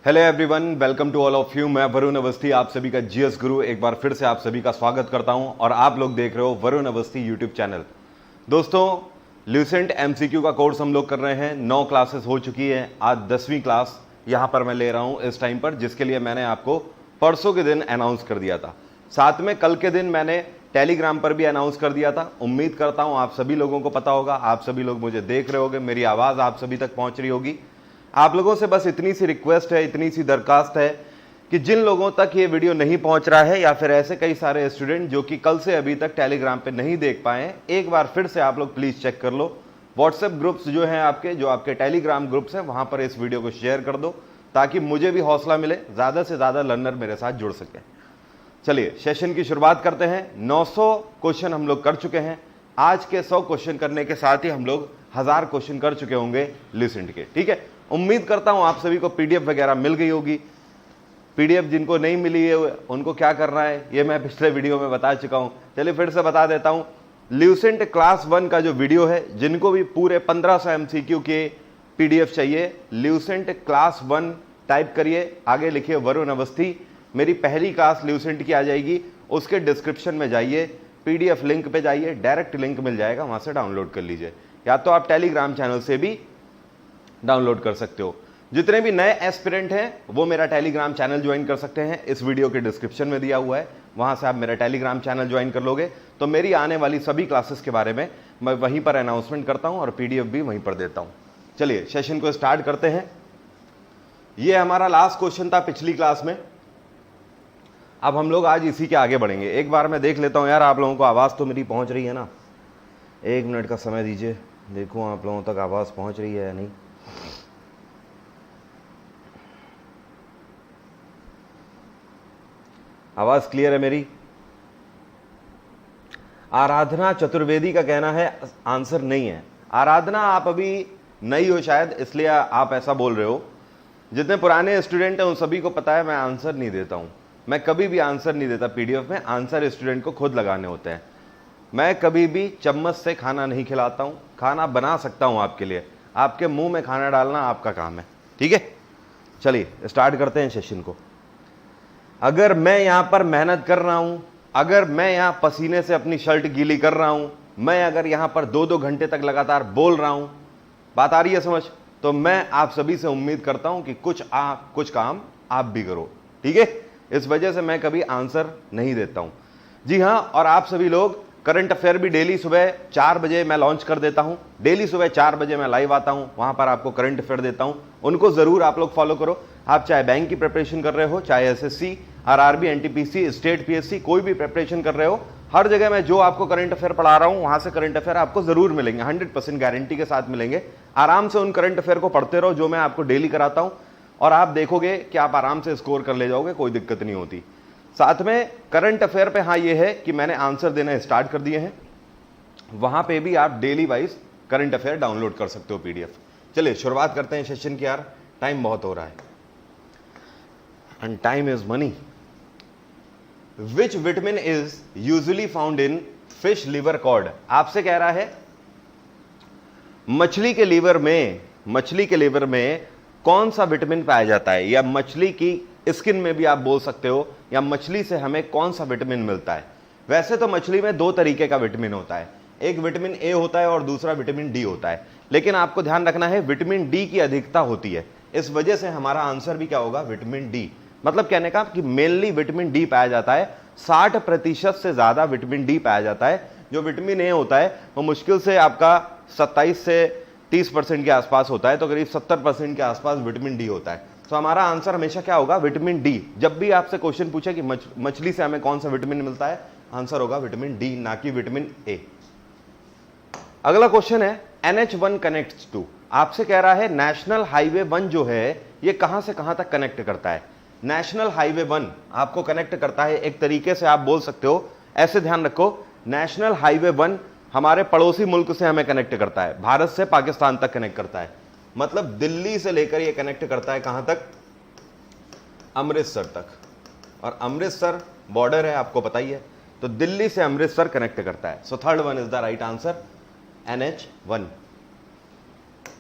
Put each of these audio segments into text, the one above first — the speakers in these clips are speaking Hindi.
Hello everyone, welcome to all of you. मैं वरुण अवस्थी, आप सभी का जीएस गुरु एक बार फिर से आप सभी का स्वागत करता हूं और आप लोग देख रहे हो वरुण अवस्थी यूट्यूब चैनल। दोस्तों, ल्यूसेंट एमसीक्यू का कोर्स हम लोग कर रहे हैं। 9 क्लासेस हो चुकी है। आज 10वीं क्लास यहां पर मैं ले रहा हूं इस टाइम पर, जिसके लिए मैंने आपको परसों के दिन अनाउंस कर दिया था। साथ में कल के दिन मैंने टेलीग्राम पर भी अनाउंस कर दिया था। उम्मीद करता हूं आप सभी लोगों को पता होगा, आप सभी लोग मुझे देख रहे होंगे, मेरी आवाज़ आप सभी तक पहुंच रही होगी। आप लोगों से बस इतनी सी रिक्वेस्ट है, इतनी सी दरखास्त है कि जिन लोगों तक ये वीडियो नहीं पहुंच रहा है या फिर ऐसे कई सारे स्टूडेंट जो कि कल से अभी तक टेलीग्राम पे नहीं देख पाए, एक बार फिर से आप लोग प्लीज़ चेक कर लो। व्हाट्सएप ग्रुप्स जो हैं आपके, जो आपके टेलीग्राम ग्रुप्स हैं, वहां पर इस वीडियो को शेयर कर दो ताकि मुझे भी हौसला मिले, ज़्यादा से ज़्यादा लर्नर मेरे साथ जुड़ सके। चलिए सेशन की शुरुआत करते हैं। 900 क्वेश्चन हम लोग कर चुके हैं। आज के 100 क्वेश्चन करने के साथ ही हम लोग 1000 क्वेश्चन कर चुके होंगे ल्यूसेंट के। ठीक है, उम्मीद करता हूं आप सभी को पीडीएफ वगैरह मिल गई होगी। पीडीएफ जिनको नहीं मिली है उनको क्या करना है, ये मैं पिछले वीडियो में बता चुका हूं। चलिए फिर से बता देता हूं। ल्यूसेंट क्लास 1 का जो वीडियो है, जिनको भी पूरे 1500 एमसीक्यू के पीडीएफ चाहिए, ल्यूसेंट क्लास 1 टाइप करिए, आगे लिखिए वरुण अवस्थी। मेरी पहली क्लास ल्यूसेंट की आ जाएगी, उसके डिस्क्रिप्शन में जाइए, पीडीएफ लिंक पे जाइए, डायरेक्ट लिंक मिल जाएगा, वहां से डाउनलोड कर लीजिए, या तो आप टेलीग्राम चैनल से भी डाउनलोड कर सकते हो। जितने भी नए एस्पिरेंट हैं वो मेरा टेलीग्राम चैनल ज्वाइन कर सकते हैं, इस वीडियो के डिस्क्रिप्शन में दिया हुआ है, वहां से आप मेरा टेलीग्राम चैनल ज्वाइन कर लोगे तो मेरी आने वाली सभी क्लासेस के बारे में मैं वहीं पर अनाउंसमेंट करता हूं और पीडीएफ भी वहीं पर देता हूं। चलिए सेशन को स्टार्ट करते हैं। ये हमारा लास्ट क्वेश्चन था पिछली क्लास में। अब हम लोग आज इसी के आगे बढ़ेंगे। एक बार मैं देख लेता हूं यार, आप लोगों को आवाज़ तो मेरी पहुंच रही है ना? 1 मिनट का समय दीजिए, देखो आप लोगों तक आवाज़ पहुंच रही है या नहीं। आवाज़ क्लियर है मेरी? आराधना चतुर्वेदी का कहना है आंसर नहीं है। आराधना, आप अभी नई हो शायद, इसलिए आप ऐसा बोल रहे हो। जितने पुराने स्टूडेंट हैं उन सभी को पता है मैं आंसर नहीं देता हूं। मैं कभी भी आंसर नहीं देता पीडीएफ में, आंसर स्टूडेंट को खुद लगाने होते हैं। मैं कभी भी चम्मच से खाना नहीं खिलाता हूं, खाना बना सकता हूं आपके लिए, आपके मुंह में खाना डालना आपका काम है। ठीक है, चलिए स्टार्ट करते हैं सेशन को। अगर मैं यहां पर मेहनत कर रहा हूं, अगर मैं यहां पसीने से अपनी शर्ट गीली कर रहा हूं, मैं अगर यहां पर 2-2 घंटे तक लगातार बोल रहा हूं, बात आ रही है समझ? तो मैं आप सभी से उम्मीद करता हूं कि कुछ काम आप भी करो। ठीक है, इस वजह से मैं कभी आंसर नहीं देता हूं। जी हां, और आप सभी लोग करंट अफेयर भी डेली सुबह 4 बजे मैं लॉन्च कर देता हूं। डेली सुबह 4 बजे मैं लाइव आता हूं, वहां पर आपको करंट अफेयर देता हूं, उनको जरूर आप लोग फॉलो करो। आप चाहे बैंक की प्रिपरेशन कर रहे हो, चाहे SSC, RRB, NTPC, state PSC, कोई भी प्रिपरेशन कर रहे हो, हर जगह मैं जो आपको करंट अफेयर पढ़ा रहा हूं वहां से करंट अफेयर आपको जरूर मिलेंगे, 100% गारंटी के साथ मिलेंगे। आराम से उन करंट अफेयर को पढ़ते रहो जो मैं आपको डेली कराता हूं, और आप देखोगे कि आप आराम से स्कोर कर ले जाओगे, कोई दिक्कत नहीं होती। साथ में करंट अफेयर पे हाँ ये है कि मैंने आंसर देना स्टार्ट कर दिए हैं, वहां पे भी आप daily wise current affair download कर सकते हो पीडीएफ। चलिए शुरुआत करते हैं सेशन की यार, टाइम बहुत हो रहा है and time is money. Which vitamin is usually found in fish liver cord? आपसे कह रहा है मछली के लीवर में कौन सा विटामिन पाया जाता है, या मछली की स्किन में भी आप बोल सकते हो, या मछली से हमें कौन सा विटामिन मिलता है। वैसे तो मछली में 2 तरीके का विटामिन होता है, एक विटामिन ए होता है और दूसरा विटामिन डी होता है, लेकिन आपको ध्यान रखना है विटामिन डी की अधिकता होती है, इस वजह से हमारा आंसर भी क्या होगा, विटामिन डी। मतलब कहने का कि मेनली विटामिन डी पाया जाता है, 60% से ज्यादा विटामिन डी पाया जाता है। जो विटामिन ए होता है वो मुश्किल से आपका 27 से 30% के आसपास होता है, तो करीब 70% के आसपास विटामिन डी होता है। तो हमारा आंसर हमेशा क्या होगा, विटामिन डी। जब भी आपसे क्वेश्चन पूछे कि मछली से हमें कौन सा विटामिन मिलता है, आंसर होगा विटामिन डी, ना कि विटामिन ए। अगला क्वेश्चन है NH1 कनेक्ट्स टू। आपसे कह रहा है नेशनल हाईवे 1 जो है ये कहां से कहां तक कनेक्ट करता है। नेशनल हाईवे 1 आपको कनेक्ट करता है, एक तरीके से आप बोल सकते हो, ऐसे ध्यान रखो, नेशनल हाईवे 1 हमारे पड़ोसी मुल्क से हमें कनेक्ट करता है, भारत से पाकिस्तान तक कनेक्ट करता है। मतलब दिल्ली से लेकर ये कनेक्ट करता है कहां तक, अमृतसर तक, और अमृतसर बॉर्डर है आपको पता ही है, तो दिल्ली से अमृतसर कनेक्ट करता है। So third one is the right answer, NH1।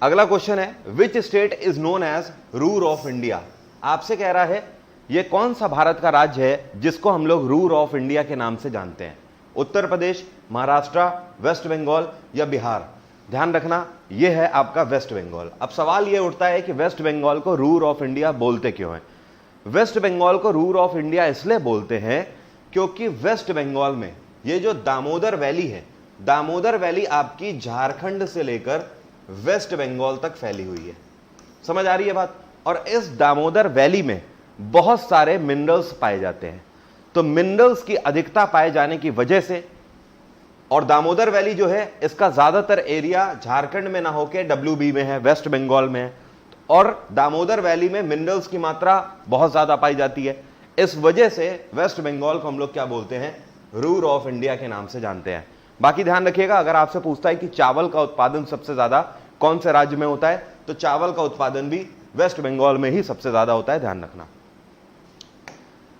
अगला क्वेश्चन है which state is known as Ruhr of India. आपसे कह रहा है ये कौन सा भारत का राज्य है जिसको हम लोग रूर ऑफ इंडिया के नाम से जानते हैं? उत्तर प्रदेश, महाराष्ट्र, वेस्ट बंगाल या बिहार? ध्यान रखना, यह है आपका वेस्ट बंगाल। अब सवाल यह उठता है कि वेस्ट बंगाल को रूर ऑफ इंडिया बोलते क्यों हैं? वेस्ट बंगाल को रूर ऑफ इंडिया इसलिए बोलते हैं क्योंकि वेस्ट बंगाल में ये जो दामोदर वैली है, दामोदर वैली आपकी झारखंड से लेकर वेस्ट बंगाल तक फैली हुई है। समझ आ रही है बात? और इस दामोदर वैली में बहुत सारे मिनरल्स पाए जाते हैं। तो मिनरल्स की अधिकता पाए जाने की वजह से, और दामोदर वैली जो है इसका ज्यादातर एरिया झारखंड में ना होकर डब्ल्यूबी में है, वेस्ट बंगाल में है, और दामोदर वैली में मिनरल्स की मात्रा बहुत ज्यादा पाई जाती है। इस वजह से वेस्ट बंगाल को हम लोग क्या बोलते हैं? रूर ऑफ इंडिया के नाम से जानते हैं। बाकी ध्यान रखिएगा, अगर आपसे पूछता है कि चावल का उत्पादन सबसे ज्यादा कौन से राज्य में होता है, तो चावल का उत्पादन भी वेस्ट बंगाल में ही सबसे ज्यादा होता है, ध्यान रखना।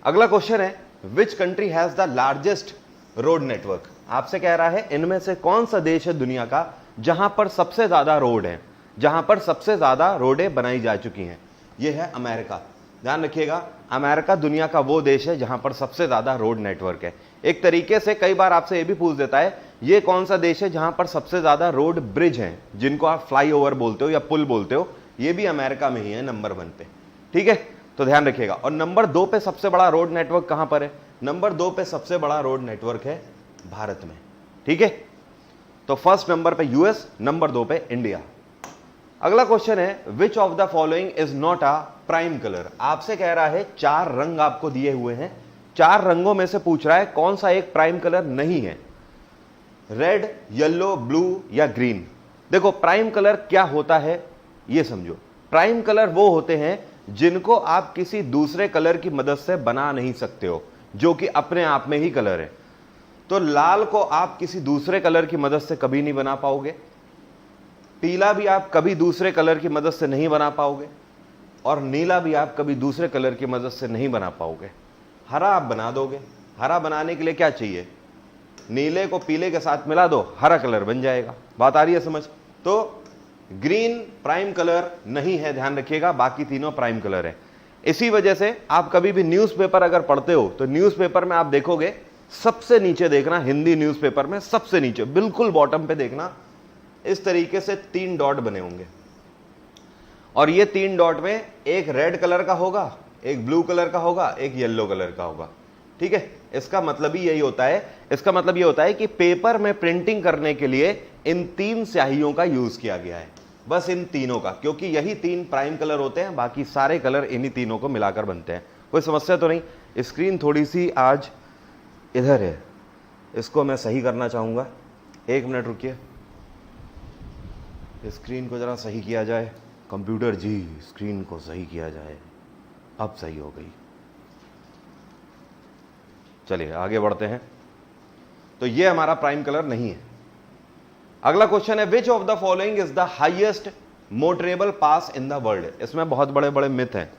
अगला क्वेश्चन है, which country has the largest road network? आपसे कह रहा है इनमें से कौन सा देश है दुनिया का जहां पर सबसे ज्यादा रोड है, जहां पर सबसे ज्यादा रोडें बनाई जा चुकी हैं? यह है अमेरिका। ध्यान रखिएगा, अमेरिका दुनिया का वो देश है जहां पर सबसे ज्यादा रोड नेटवर्क है। एक तरीके से कई बार आपसे यह भी पूछ देता है, ये कौन सा देश है जहां पर सबसे ज्यादा रोड ब्रिज हैं, जिनको आप फ्लाईओवर बोलते हो या पुल बोलते हो? ये भी अमेरिका में ही है, नंबर 1 पे। ठीक है, तो ध्यान रखिएगा। और नंबर 2 पे सबसे बड़ा रोड नेटवर्क कहां पर है? नंबर 2 पे सबसे बड़ा रोड नेटवर्क है भारत में। ठीक है, तो फर्स्ट नंबर पे यूएस, नंबर 2 पे इंडिया। अगला क्वेश्चन है, विच of the following is not a prime colour? आपसे कह रहा है 4 रंग आपको दिए हुए हैं, 4 रंगों में से पूछ रहा है कौन सा एक प्राइम कलर नहीं है? रेड, येलो, ब्लू या ग्रीन? देखो, प्राइम कलर क्या होता है ये समझो। प्राइम कलर वो होते हैं जिनको आप किसी दूसरे कलर की मदद से बना नहीं सकते हो, जो कि अपने आप में ही कलर है। तो लाल को आप किसी दूसरे कलर की मदद से कभी नहीं बना पाओगे, पीला भी आप कभी दूसरे कलर की मदद से नहीं बना पाओगे, और नीला भी आप कभी दूसरे कलर की मदद से नहीं बना पाओगे। हरा आप बना दोगे। हरा बनाने के लिए क्या चाहिए? नीले को पीले के साथ मिला दो, हरा कलर बन जाएगा। बात आ रही है समझ? तो ग्रीन प्राइम कलर नहीं है, ध्यान रखिएगा, बाकी तीनों प्राइम कलर है। इसी वजह से आप कभी भी न्यूज़पेपर अगर पढ़ते हो तो न्यूज़पेपर में आप देखोगे सबसे नीचे देखना, हिंदी न्यूज़पेपर में सबसे नीचे बिल्कुल बॉटम पे देखना, इस तरीके से 3 डॉट बने होंगे, और ये 3 डॉट में एक रेड कलर का होगा, एक ब्लू कलर का होगा, एक येलो कलर का होगा। ठीक है, इसका मतलब ही यही होता है, इसका मतलब ये होता है कि पेपर में प्रिंटिंग करने के लिए इन 3 स्याहियों का यूज किया गया है, बस इन तीनों का, क्योंकि यही 3 प्राइम कलर होते हैं, बाकी सारे कलर इन्हीं तीनों को मिलाकर बनते हैं। कोई समस्या तो नहीं? स्क्रीन थोड़ी सी आज इधर है, इसको मैं सही करना चाहूंगा, 1 मिनट रुकिए, स्क्रीन को जरा सही किया जाए। कंप्यूटर जी, स्क्रीन को सही किया जाए। अब सही हो गई। चलिए आगे बढ़ते हैं। तो ये हमारा प्राइम कलर नहीं है। अगला क्वेश्चन है, विच of the following is the highest motorable pass in the world? इसमें बहुत बड़े बड़े मिथ हैं,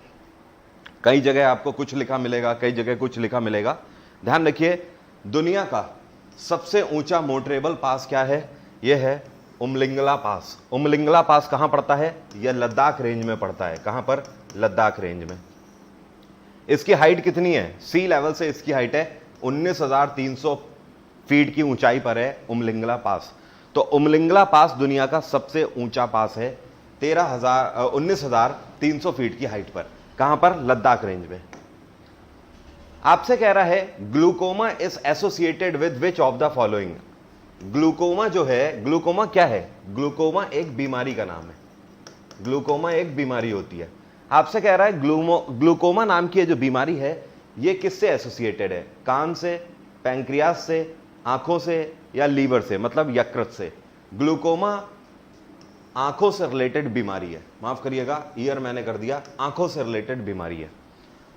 कई जगह आपको कुछ लिखा मिलेगा, कई जगह कुछ लिखा मिलेगा। ध्यान रखिए, दुनिया का सबसे ऊंचा मोटरेबल पास क्या है? यह है उमलिंगला पास। उमलिंगला पास कहां पड़ता है? यह लद्दाख रेंज में पड़ता है। कहां पर? लद्दाख रेंज में। इसकी हाइट कितनी है? सी लेवल से इसकी हाइट है 19,300 फीट की ऊंचाई पर है उमलिंगला पास। तो उमलिंगला पास दुनिया का सबसे ऊंचा पास है 19,300 फीट की हाइट पर। कहां पर? लद्दाख रेंज में। आपसे कह रहा है, glaucoma is associated with which of the following? Glaucoma जो है, ग्लूकोमा क्या है? ग्लूकोमा एक बीमारी का नाम है। ग्लूकोमा एक बीमारी होती है। आपसे कह रहा है ग्लूकोमा नाम की जो बीमारी है ये किससे एसोसिएटेड है? कान से, पैंक्रियास से, आंखों से या लीवर से, मतलब यकृत से? ग्लूकोमा आंखों से रिलेटेड बीमारी है। माफ करिएगा, ईयर मैंने कर दिया, आंखों से रिलेटेड बीमारी है।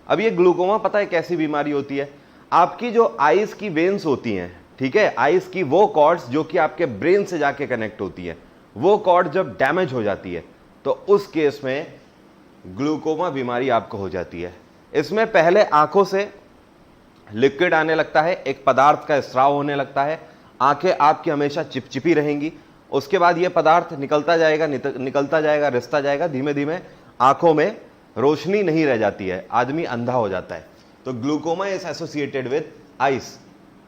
अब ये ग्लूकोमा पता है कैसी बीमारी होती है? आपकी जो आईज की वेन्स होती हैं, ठीक है, आईज की वो कॉर्ड्स जो कि आपके ब्रेन से जाके कनेक्ट होती है, वो कॉर्ड जब डैमेज हो जाती है तो उस केस में ग्लूकोमा बीमारी आपको हो जाती है। इसमें पहले आंखों से लिक्विड आने लगता है, एक पदार्थ का स्राव होने लगता है, आंखें आपकी हमेशा चिपचिपी रहेंगी। उसके बाद ये पदार्थ निकलता जाएगा, रिसता जाएगा, धीमे धीमे आंखों में रोशनी नहीं रह जाती है, आदमी अंधा हो जाता है। तो glaucoma is associated with ice.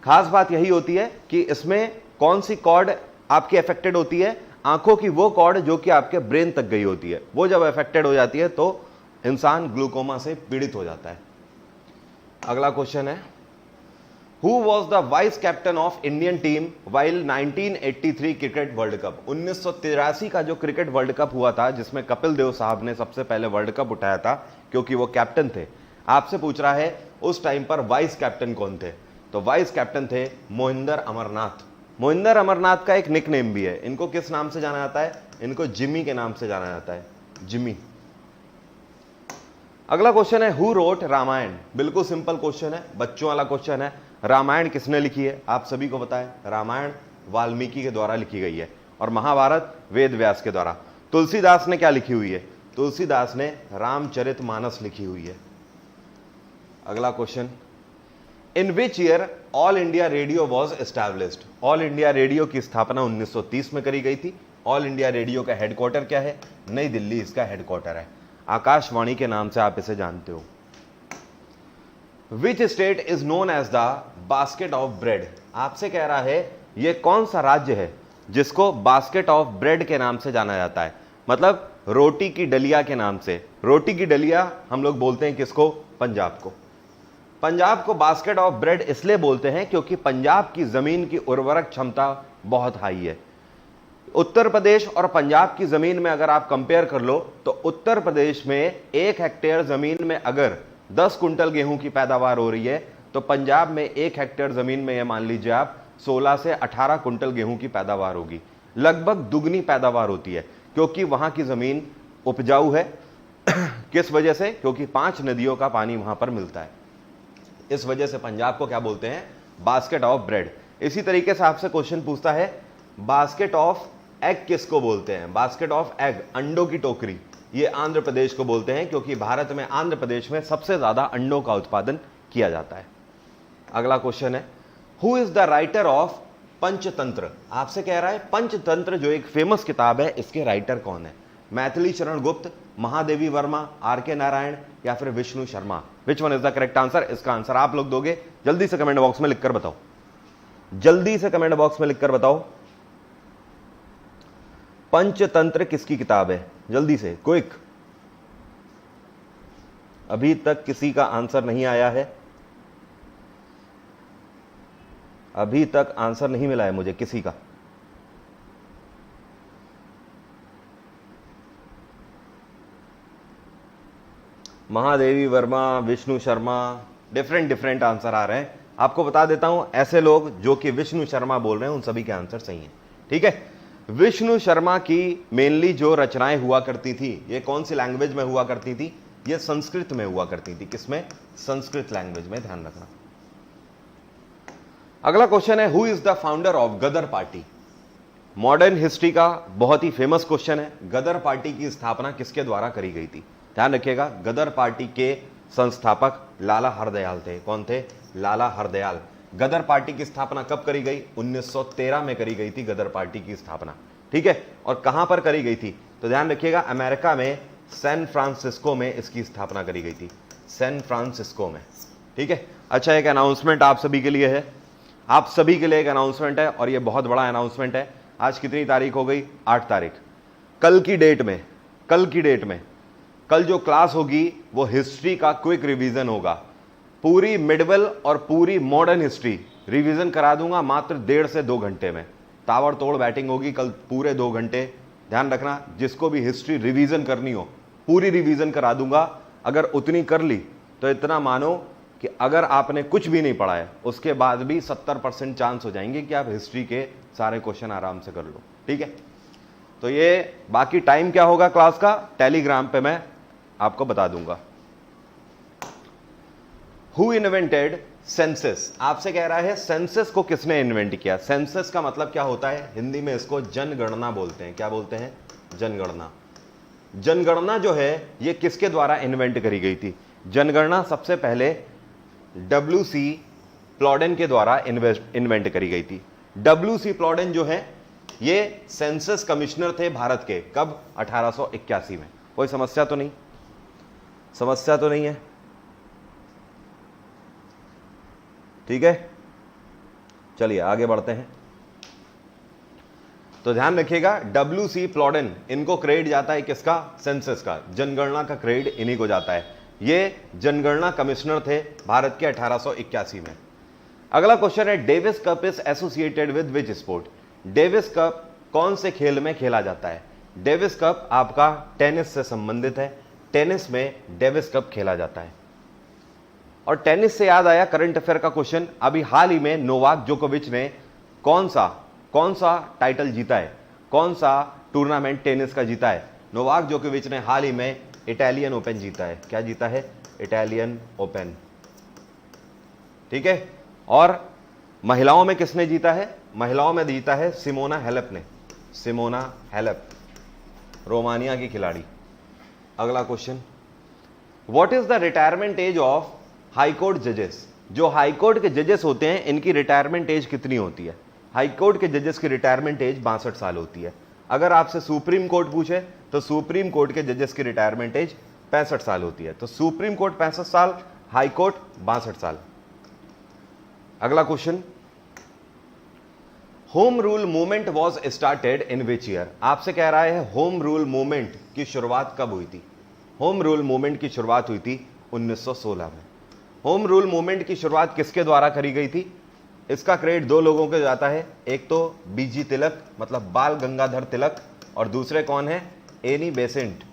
खास बात यही होती है कि इसमें कौन सी कॉर्ड आपकी अफेक्टेड होती है, आंखों की वो कॉर्ड जो कि आपके ब्रेन तक गई होती है, वो जब अफेक्टेड हो जाती है तो इंसान ग्लूकोमा से पीड़ित हो जाता है। अगला क्वेश्चन है, who was the vice captain of Indian team while 1983 cricket world cup. 1983 का जो क्रिकेट वर्ल्ड कप हुआ था, जिसमें कपिल देव साहब ने सबसे पहले वर्ल्ड कप उठाया था, क्योंकि वो कैप्टन थे। आपसे पूछ रहा है उस टाइम पर वाइस कैप्टन कौन थे, तो वाइस कैप्टन थे मोहिंदर अमरनाथ। मोहिंदर अमरनाथ का एक निक नेम भी है, इनको किस नाम से जाना जाता है, इनको जिमी के नाम से जाना जाता है, जिमी। अगला क्वेश्चन है, हु रोट रामायण। बिल्कुल सिंपल क्वेश्चन है, बच्चों वाला क्वेश्चन है। रामायण किसने लिखी है, आप सभी को पता है, रामायण वाल्मीकि के द्वारा लिखी गई है और महाभारत वेद व्यास के द्वारा। तुलसीदास ने क्या लिखी हुई है, तुलसीदास ने रामचरितमानस लिखी हुई है। अगला question, in which year all India radio was established. All India radio की स्थापना 1930 में करी गई थी। ऑल इंडिया रेडियो का हेडक्वार्टर क्या है, नई दिल्ली इसका हेडक्वार्टर है। आकाशवाणी के नाम से आप इसे जानते हो। Which state is known as the basket of bread. आपसे कह रहा है यह कौन सा राज्य है जिसको बास्केट ऑफ ब्रेड के नाम से जाना जाता है, मतलब रोटी की डलिया के नाम से। रोटी की डलिया हम लोग बोलते हैं किसको, पंजाब को। पंजाब को बास्केट ऑफ ब्रेड इसलिए बोलते हैं क्योंकि पंजाब की जमीन की उर्वरक क्षमता बहुत हाई है। उत्तर प्रदेश और पंजाब की जमीन में अगर आप कंपेयर कर लो तो उत्तर प्रदेश में 1 हेक्टेयर जमीन में अगर 10 कुंटल गेहूं की पैदावार हो रही है, तो पंजाब में 1 हेक्टेयर जमीन में यह मान लीजिए आप 16 से 18 कुंटल गेहूं की पैदावार होगी। लगभग दुगनी पैदावार होती है क्योंकि वहां की जमीन उपजाऊ है। किस वजह से, क्योंकि 5 नदियों का पानी वहां पर मिलता है। इस वजह से पंजाब को क्या बोलते हैं, बास्केट ऑफ ब्रेड। इसी तरीके से आपसे क्वेश्चन पूछता है, बास्केट ऑफ एग किसको बोलते हैं। बास्केट ऑफ एग, अंडों की टोकरी, ये आंध्र प्रदेश को बोलते हैं क्योंकि भारत में आंध्र प्रदेश में सबसे ज्यादा अंडों का उत्पादन किया जाता है। अगला क्वेश्चन है, who is the writer of Panchatantra. आपसे कह रहा है पंचतंत्र जो एक फेमस किताब है, इसके राइटर कौन है। मैथिली शरण गुप्त, महादेवी वर्मा, आर.के. नारायण या फिर Vishnu Sharma. Which one is the correct answer. इसका आंसर आप लोग दोगे, जल्दी से कमेंट बॉक्स में लिखकर बताओ, जल्दी से कमेंट बॉक्स में लिखकर बताओ पंचतंत्र किसकी किताब है, जल्दी से, क्विक। अभी तक किसी का आंसर नहीं आया है, अभी तक आंसर नहीं मिला है मुझे किसी का। महादेवी वर्मा, विष्णु शर्मा, डिफरेंट आंसर आ रहे हैं। आपको बता देता हूं, ऐसे लोग जो कि विष्णु शर्मा बोल रहे हैं उन सभी के आंसर सही हैं, ठीक है। विष्णु शर्मा की मेनली जो रचनाएं हुआ करती थी, ये कौन सी लैंग्वेज में हुआ करती थी, ये संस्कृत में हुआ करती थी। किसमें, संस्कृत लैंग्वेज में, ध्यान रखना। अगला क्वेश्चन है, who is the founder of Ghadar party. Modern history का बहुत ही फेमस क्वेश्चन है। गदर पार्टी की स्थापना किसके द्वारा करी गई थी, ध्यान रखिएगा। गदर पार्टी के संस्थापक लाला हरदयाल थे। कौन थे, लाला हरदयाल। गदर पार्टी की स्थापना कब करी गई, 1913 में करी गई थी गदर पार्टी की स्थापना, ठीक है। और कहां पर करी गई थी, तो ध्यान रखिएगा, अमेरिका में सैन फ्रांसिस्को में इसकी स्थापना करी गई थी, सैन फ्रांसिस्को में, ठीक है। अच्छा, एक अनाउंसमेंट आप सभी के लिए है, आप सभी के लिए एक अनाउंसमेंट है और यह बहुत बड़ा अनाउंसमेंट है। आज कितनी तारीख हो गई, 8 तारीख। कल की डेट में कल जो क्लास होगी वो हिस्ट्री का क्विक रिवीजन होगा। पूरी मिडवल और पूरी मॉडर्न हिस्ट्री रिवीजन करा दूंगा मात्र 1.5 से 2 घंटे में। ताबड़तोड़ बैटिंग होगी कल पूरे 2 घंटे। ध्यान रखना, जिसको भी हिस्ट्री रिवीजन करनी हो पूरी रिवीजन करा दूंगा। अगर उतनी कर ली तो इतना मानो कि अगर आपने कुछ भी नहीं पढ़ा है उसके बाद भी 70% चांस हो जाएंगे कि आप हिस्ट्री के सारे क्वेश्चन आराम से कर लो, ठीक है। तो ये बाकी टाइम क्या होगा क्लास का, टेलीग्राम पे मैं आपको बता दूंगा। Who invented census. आपसे कह रहा है सेंसस को किसने इन्वेंट किया। सेंसस का मतलब क्या होता है, हिंदी में इसको जनगणना बोलते हैं। क्या बोलते हैं, जनगणना। जनगणना जो है ये किसके द्वारा इन्वेंट करी गई थी। जनगणना सबसे पहले WC प्लॉडेन के द्वारा इन्वेंट करी गई थी। WC प्लॉडेन जो है ये सेंसस कमिश्नर थे भारत के। कब, 1881 में। कोई समस्या तो नहीं। समस्या तो नहीं है? ठीक है, चलिए आगे बढ़ते हैं। तो ध्यान रखिएगा, WC प्लॉडेन, इनको क्रेडिट जाता है किसका? सेंसस का, जनगणना का क्रेडिट इन्हीं को जाता है। ये जनगणना कमिश्नर थे भारत के 1881 में। अगला क्वेश्चन है, Davis cup is associated with which sport? Davis cup कौन से खेल में खेला जाता है? डेविस कप आपका टेनिस से संबंधित है। टेनिस में डेविस कप खेला जाता है। और टेनिस से याद आया करंट अफेयर का क्वेश्चन, अभी हाल ही में नोवाक जोकोविच ने कौन सा टाइटल जीता है? कौन सा टूर्नामेंट टेनिस का जीता है? नोवाक जोकोविच ने हाल ही में इटालियन ओपन जीता है। क्या जीता है? Italian open. ठीक है, और महिलाओं में किसने जीता है? महिलाओं में जीता है सिमोना हेलेप ने। सिमोना हेलेप, रोमानिया की खिलाड़ी। अगला question, what is the retirement age of high court जजेस? जो हाईकोर्ट के जजेस होते हैं इनकी रिटायरमेंट एज कितनी होती है? हाईकोर्ट के जजेस की रिटायरमेंट एज 62 साल होती है। अगर आपसे सुप्रीम कोर्ट पूछे तो सुप्रीम कोर्ट के जजेस की रिटायरमेंट एज 65 साल होती है। तो सुप्रीम कोर्ट 65 साल, हाईकोर्ट 62 साल। अगला question, home rule movement was started in which year? आपसे कह रहा है होम रूल मूवमेंट की शुरुआत कब हुई थी? होम रूल मूवमेंट की शुरुआत हुई थी 1916 में। होम रूल मूवमेंट की शुरुआत किसके द्वारा करी गई थी? इसका क्रेडिट दो लोगों को जाता है, एक तो बीजी तिलक मतलब बाल गंगाधर तिलक, और दूसरे कौन है? Annie Besant.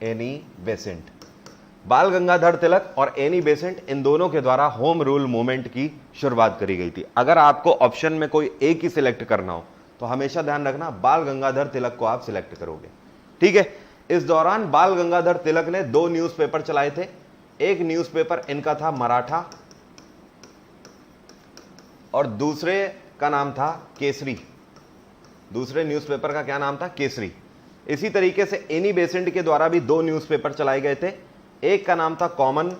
एनी बेसेंट, बाल गंगाधर तिलक और एनी बेसेंट, इन दोनों के द्वारा होम रूल मूवमेंट की शुरुआत करी गई थी। अगर आपको ऑप्शन में कोई एक ही सिलेक्ट करना हो तो हमेशा ध्यान रखना बाल गंगाधर तिलक को आप सिलेक्ट करोगे। ठीक है, इस दौरान बाल गंगाधर तिलक ने 2 न्यूज़पेपर चलाए थे। एक न्यूज़पेपर इनका था मराठा और दूसरे का नाम था केसरी। दूसरे न्यूज़पेपर का क्या नाम था? केसरी। इसी तरीके से एनी बेसेंट के द्वारा भी 2 न्यूज़पेपर चलाए गए थे। एक का नाम था कॉमन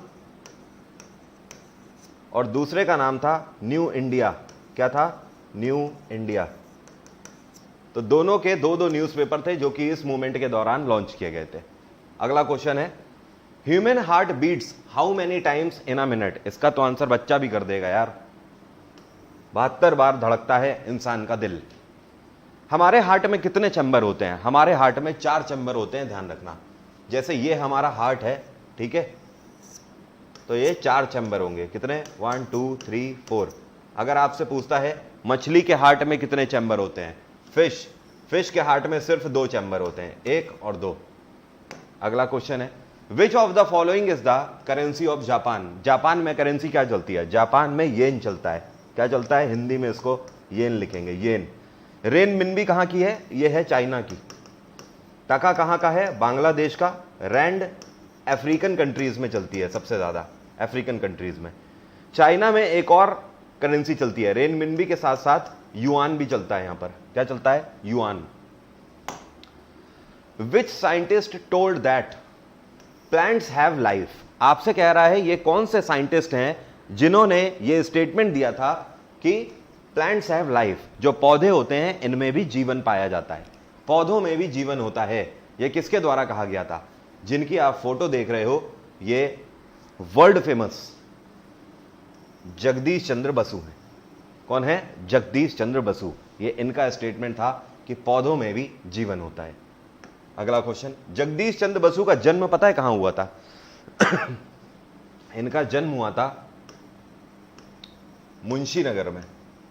और दूसरे का नाम था न्यू इंडिया। क्या था? New India. तो दोनों के 2-2 न्यूज़पेपर थे जो कि इस मूवमेंट के दौरान लॉन्च किए गए थे। अगला क्वेश्चन है, human heart beats how many times in a minute? इसका तो आंसर बच्चा भी कर देगा यार। 72 बार धड़कता है इंसान का दिल। हमारे हार्ट में कितने चैम्बर होते हैं? हमारे हार्ट में 4 चैम्बर होते हैं, ध्यान रखना। जैसे ये हमारा हार्ट है, ठीक है, तो ये 4 चैम्बर होंगे। कितने? 1 2 3 4। अगर आपसे पूछता है मछली के हार्ट में कितने चैम्बर होते हैं? फिश के हार्ट में सिर्फ 2 चैम्बर होते हैं, 1 और 2। अगला क्वेश्चन है, विच of the following is the currency of Japan? Japan में करेंसी क्या चलती है? जापान में येन चलता है। क्या चलता है? हिंदी में इसको येन लिखेंगे, येन। रेनमिनबी कहां की है? यह है चाइना की। टका कहां का है? बांग्लादेश का। रैंड अफ्रीकन कंट्रीज में चलती है सबसे ज्यादा, अफ्रीकन कंट्रीज में। चाइना में एक और करेंसी चलती है, रेनमिनबी के साथ साथ युआन भी चलता है। यहां पर क्या चलता है? Yuan. Which scientist told that plants have life? आपसे कह रहा है ये कौन से साइंटिस्ट हैं जिन्होंने ये स्टेटमेंट दिया था कि प्लांट्स हैव लाइफ, जो पौधे होते हैं इनमें भी जीवन पाया जाता है, पौधों में भी जीवन होता है। ये किसके द्वारा कहा गया था? जिनकी आप फोटो देख रहे हो, ये वर्ल्ड फेमस जगदीश चंद्र बसु हैं। कौन है? जगदीश चंद्र बसु। ये इनका स्टेटमेंट था कि पौधों में भी जीवन होता है। अगला क्वेश्चन, जगदीश चंद्र बसु का जन्म पता है कहां हुआ था? इनका जन्म हुआ था मुंशीनगर में।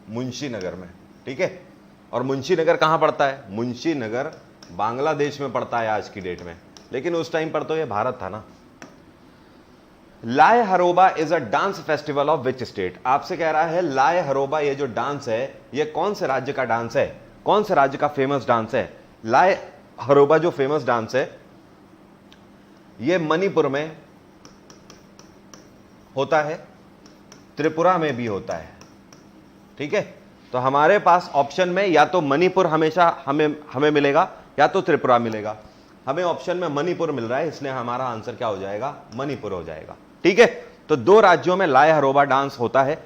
मुंशीनगर में, ठीक है। और मुंशीनगर कहां पड़ता है? मुंशीनगर बांग्लादेश में पड़ता है आज की डेट में, लेकिन उस टाइम पर तो ये भारत था ना। लाय हरोबा is a dance festival of which state? आपसे कह रहा है लाय हरोबा, ये जो डांस है ये कौन से राज्य का डांस है? कौन से राज्य का फेमस डांस है? लाय हरोबा जो फेमस डांस है ये मणिपुर में होता है, त्रिपुरा में भी होता है, ठीक है। तो हमारे पास ऑप्शन में या तो मणिपुर हमेशा हमें मिलेगा या तो त्रिपुरा मिलेगा। हमें ऑप्शन में मणिपुर मिल रहा है, इसलिए हमारा आंसर क्या हो जाएगा? मणिपुर हो जाएगा, ठीक है। तो 2 राज्यों में लाय हरोबा डांस होता है,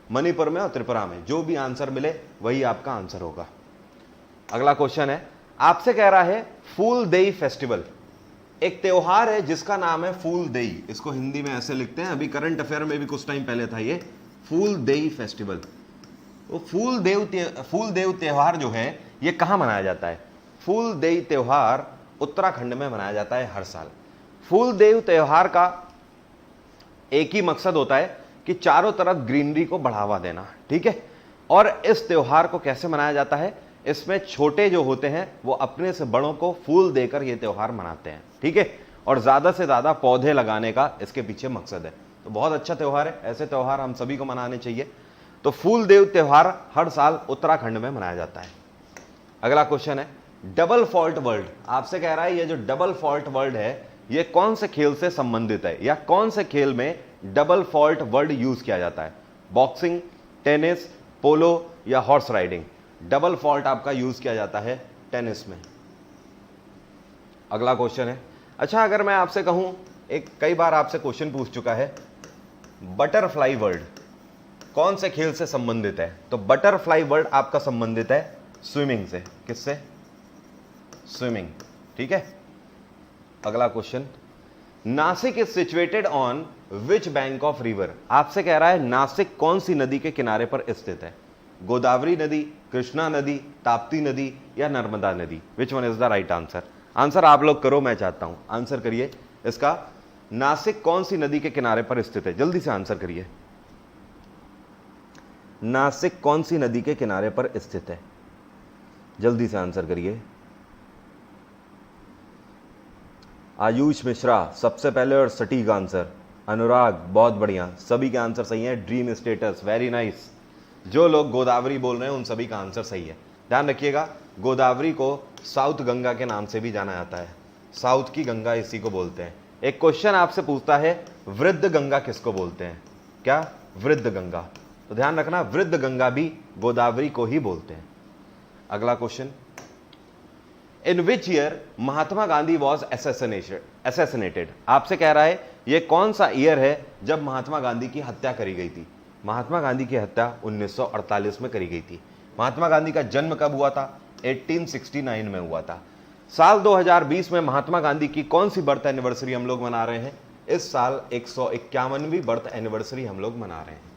मणिपुर में और त्रिपुरा में। जो भी आंसर मिले वही आपका आंसर होगा। अगला क्वेश्चन है, आपसे कह रहा है फूल देई फेस्टिवल। एक त्योहार है जिसका नाम है फूल देई, इसको हिंदी में ऐसे लिखते हैं, अभी करंट अफेयर में भी कुछ टाइम पहले था ये फूल देई फेस्टिवल। वो फूल देव त्योहार जो है ये कहाँ मनाया जाता है? फूल देई त्योहार उत्तराखंड में मनाया जाता है हर साल। फूल देव त्योहार का एक ही मकसद होता है कि चारों तरफ ग्रीनरी को बढ़ावा देना, ठीक है। और इस त्योहार को कैसे मनाया जाता है? इसमें छोटे जो होते हैं वो अपने से बड़ों को फूल देकर ये त्योहार मनाते हैं, ठीक है। और ज्यादा से ज्यादा पौधे लगाने का इसके पीछे मकसद है। तो बहुत अच्छा त्योहार है, ऐसे त्योहार हम सभी को मनाने चाहिए। तो फूल देव त्योहार हर साल उत्तराखंड में मनाया जाता है। अगला क्वेश्चन है डबल फॉल्ट वर्ल्ड। आपसे कह रहा है ये जो डबल फॉल्ट वर्ल्ड है ये कौन से खेल से संबंधित है, या कौन से खेल में डबल फॉल्ट वर्ल्ड यूज किया जाता है? बॉक्सिंग, टेनिस, पोलो या हॉर्स राइडिंग? डबल फॉल्ट आपका यूज किया जाता है टेनिस में। अगला क्वेश्चन है, अच्छा अगर मैं आपसे कहूं, एक कई बार आपसे क्वेश्चन पूछ चुका है, बटरफ्लाई वर्ल्ड कौन से खेल से संबंधित है? तो बटरफ्लाई वर्ल्ड आपका संबंधित है स्विमिंग से। किससे? स्विमिंग, ठीक है। अगला question, Nashik is situated on which bank of river? आपसे कह रहा है नासिक कौन सी नदी के किनारे पर स्थित है? गोदावरी नदी, कृष्णा नदी, ताप्ती नदी या नर्मदा नदी? Which one is the right answer? Answer आप लोग करो, मैं चाहता हूं आंसर करिए इसका। नासिक कौन सी नदी के किनारे पर स्थित है? जल्दी से आंसर करिए। नासिक कौन सी नदी के किनारे पर स्थित है? जल्दी से आंसर करिए। आयुष मिश्रा सबसे पहले और सटीक आंसर। अनुराग बहुत बढ़िया, सभी के आंसर सही हैं। Dream status very nice. जो लोग गोदावरी बोल रहे हैं उन सभी का आंसर सही है। ध्यान रखिएगा, गोदावरी को साउथ गंगा के नाम से भी जाना जाता है, साउथ की गंगा इसी को बोलते हैं। एक क्वेश्चन आपसे पूछता है वृद्ध गंगा किसको बोलते हैं? क्या? वृद्ध गंगा। तो ध्यान रखना, वृद्ध गंगा भी गोदावरी को ही बोलते हैं। अगला question, in which year Mahatma Gandhi was assassinated? आपसे कह रहा है यह कौन सा ईयर है जब महात्मा गांधी की हत्या करी गई थी? महात्मा गांधी की हत्या 1948 में करी गई थी। महात्मा गांधी का जन्म कब हुआ था? 1869 में हुआ था। साल 2020 में महात्मा गांधी की कौन सी बर्थ एनिवर्सरी हम लोग मना रहे हैं? इस साल 151वीं बर्थ एनिवर्सरी हम लोग मना रहे हैं।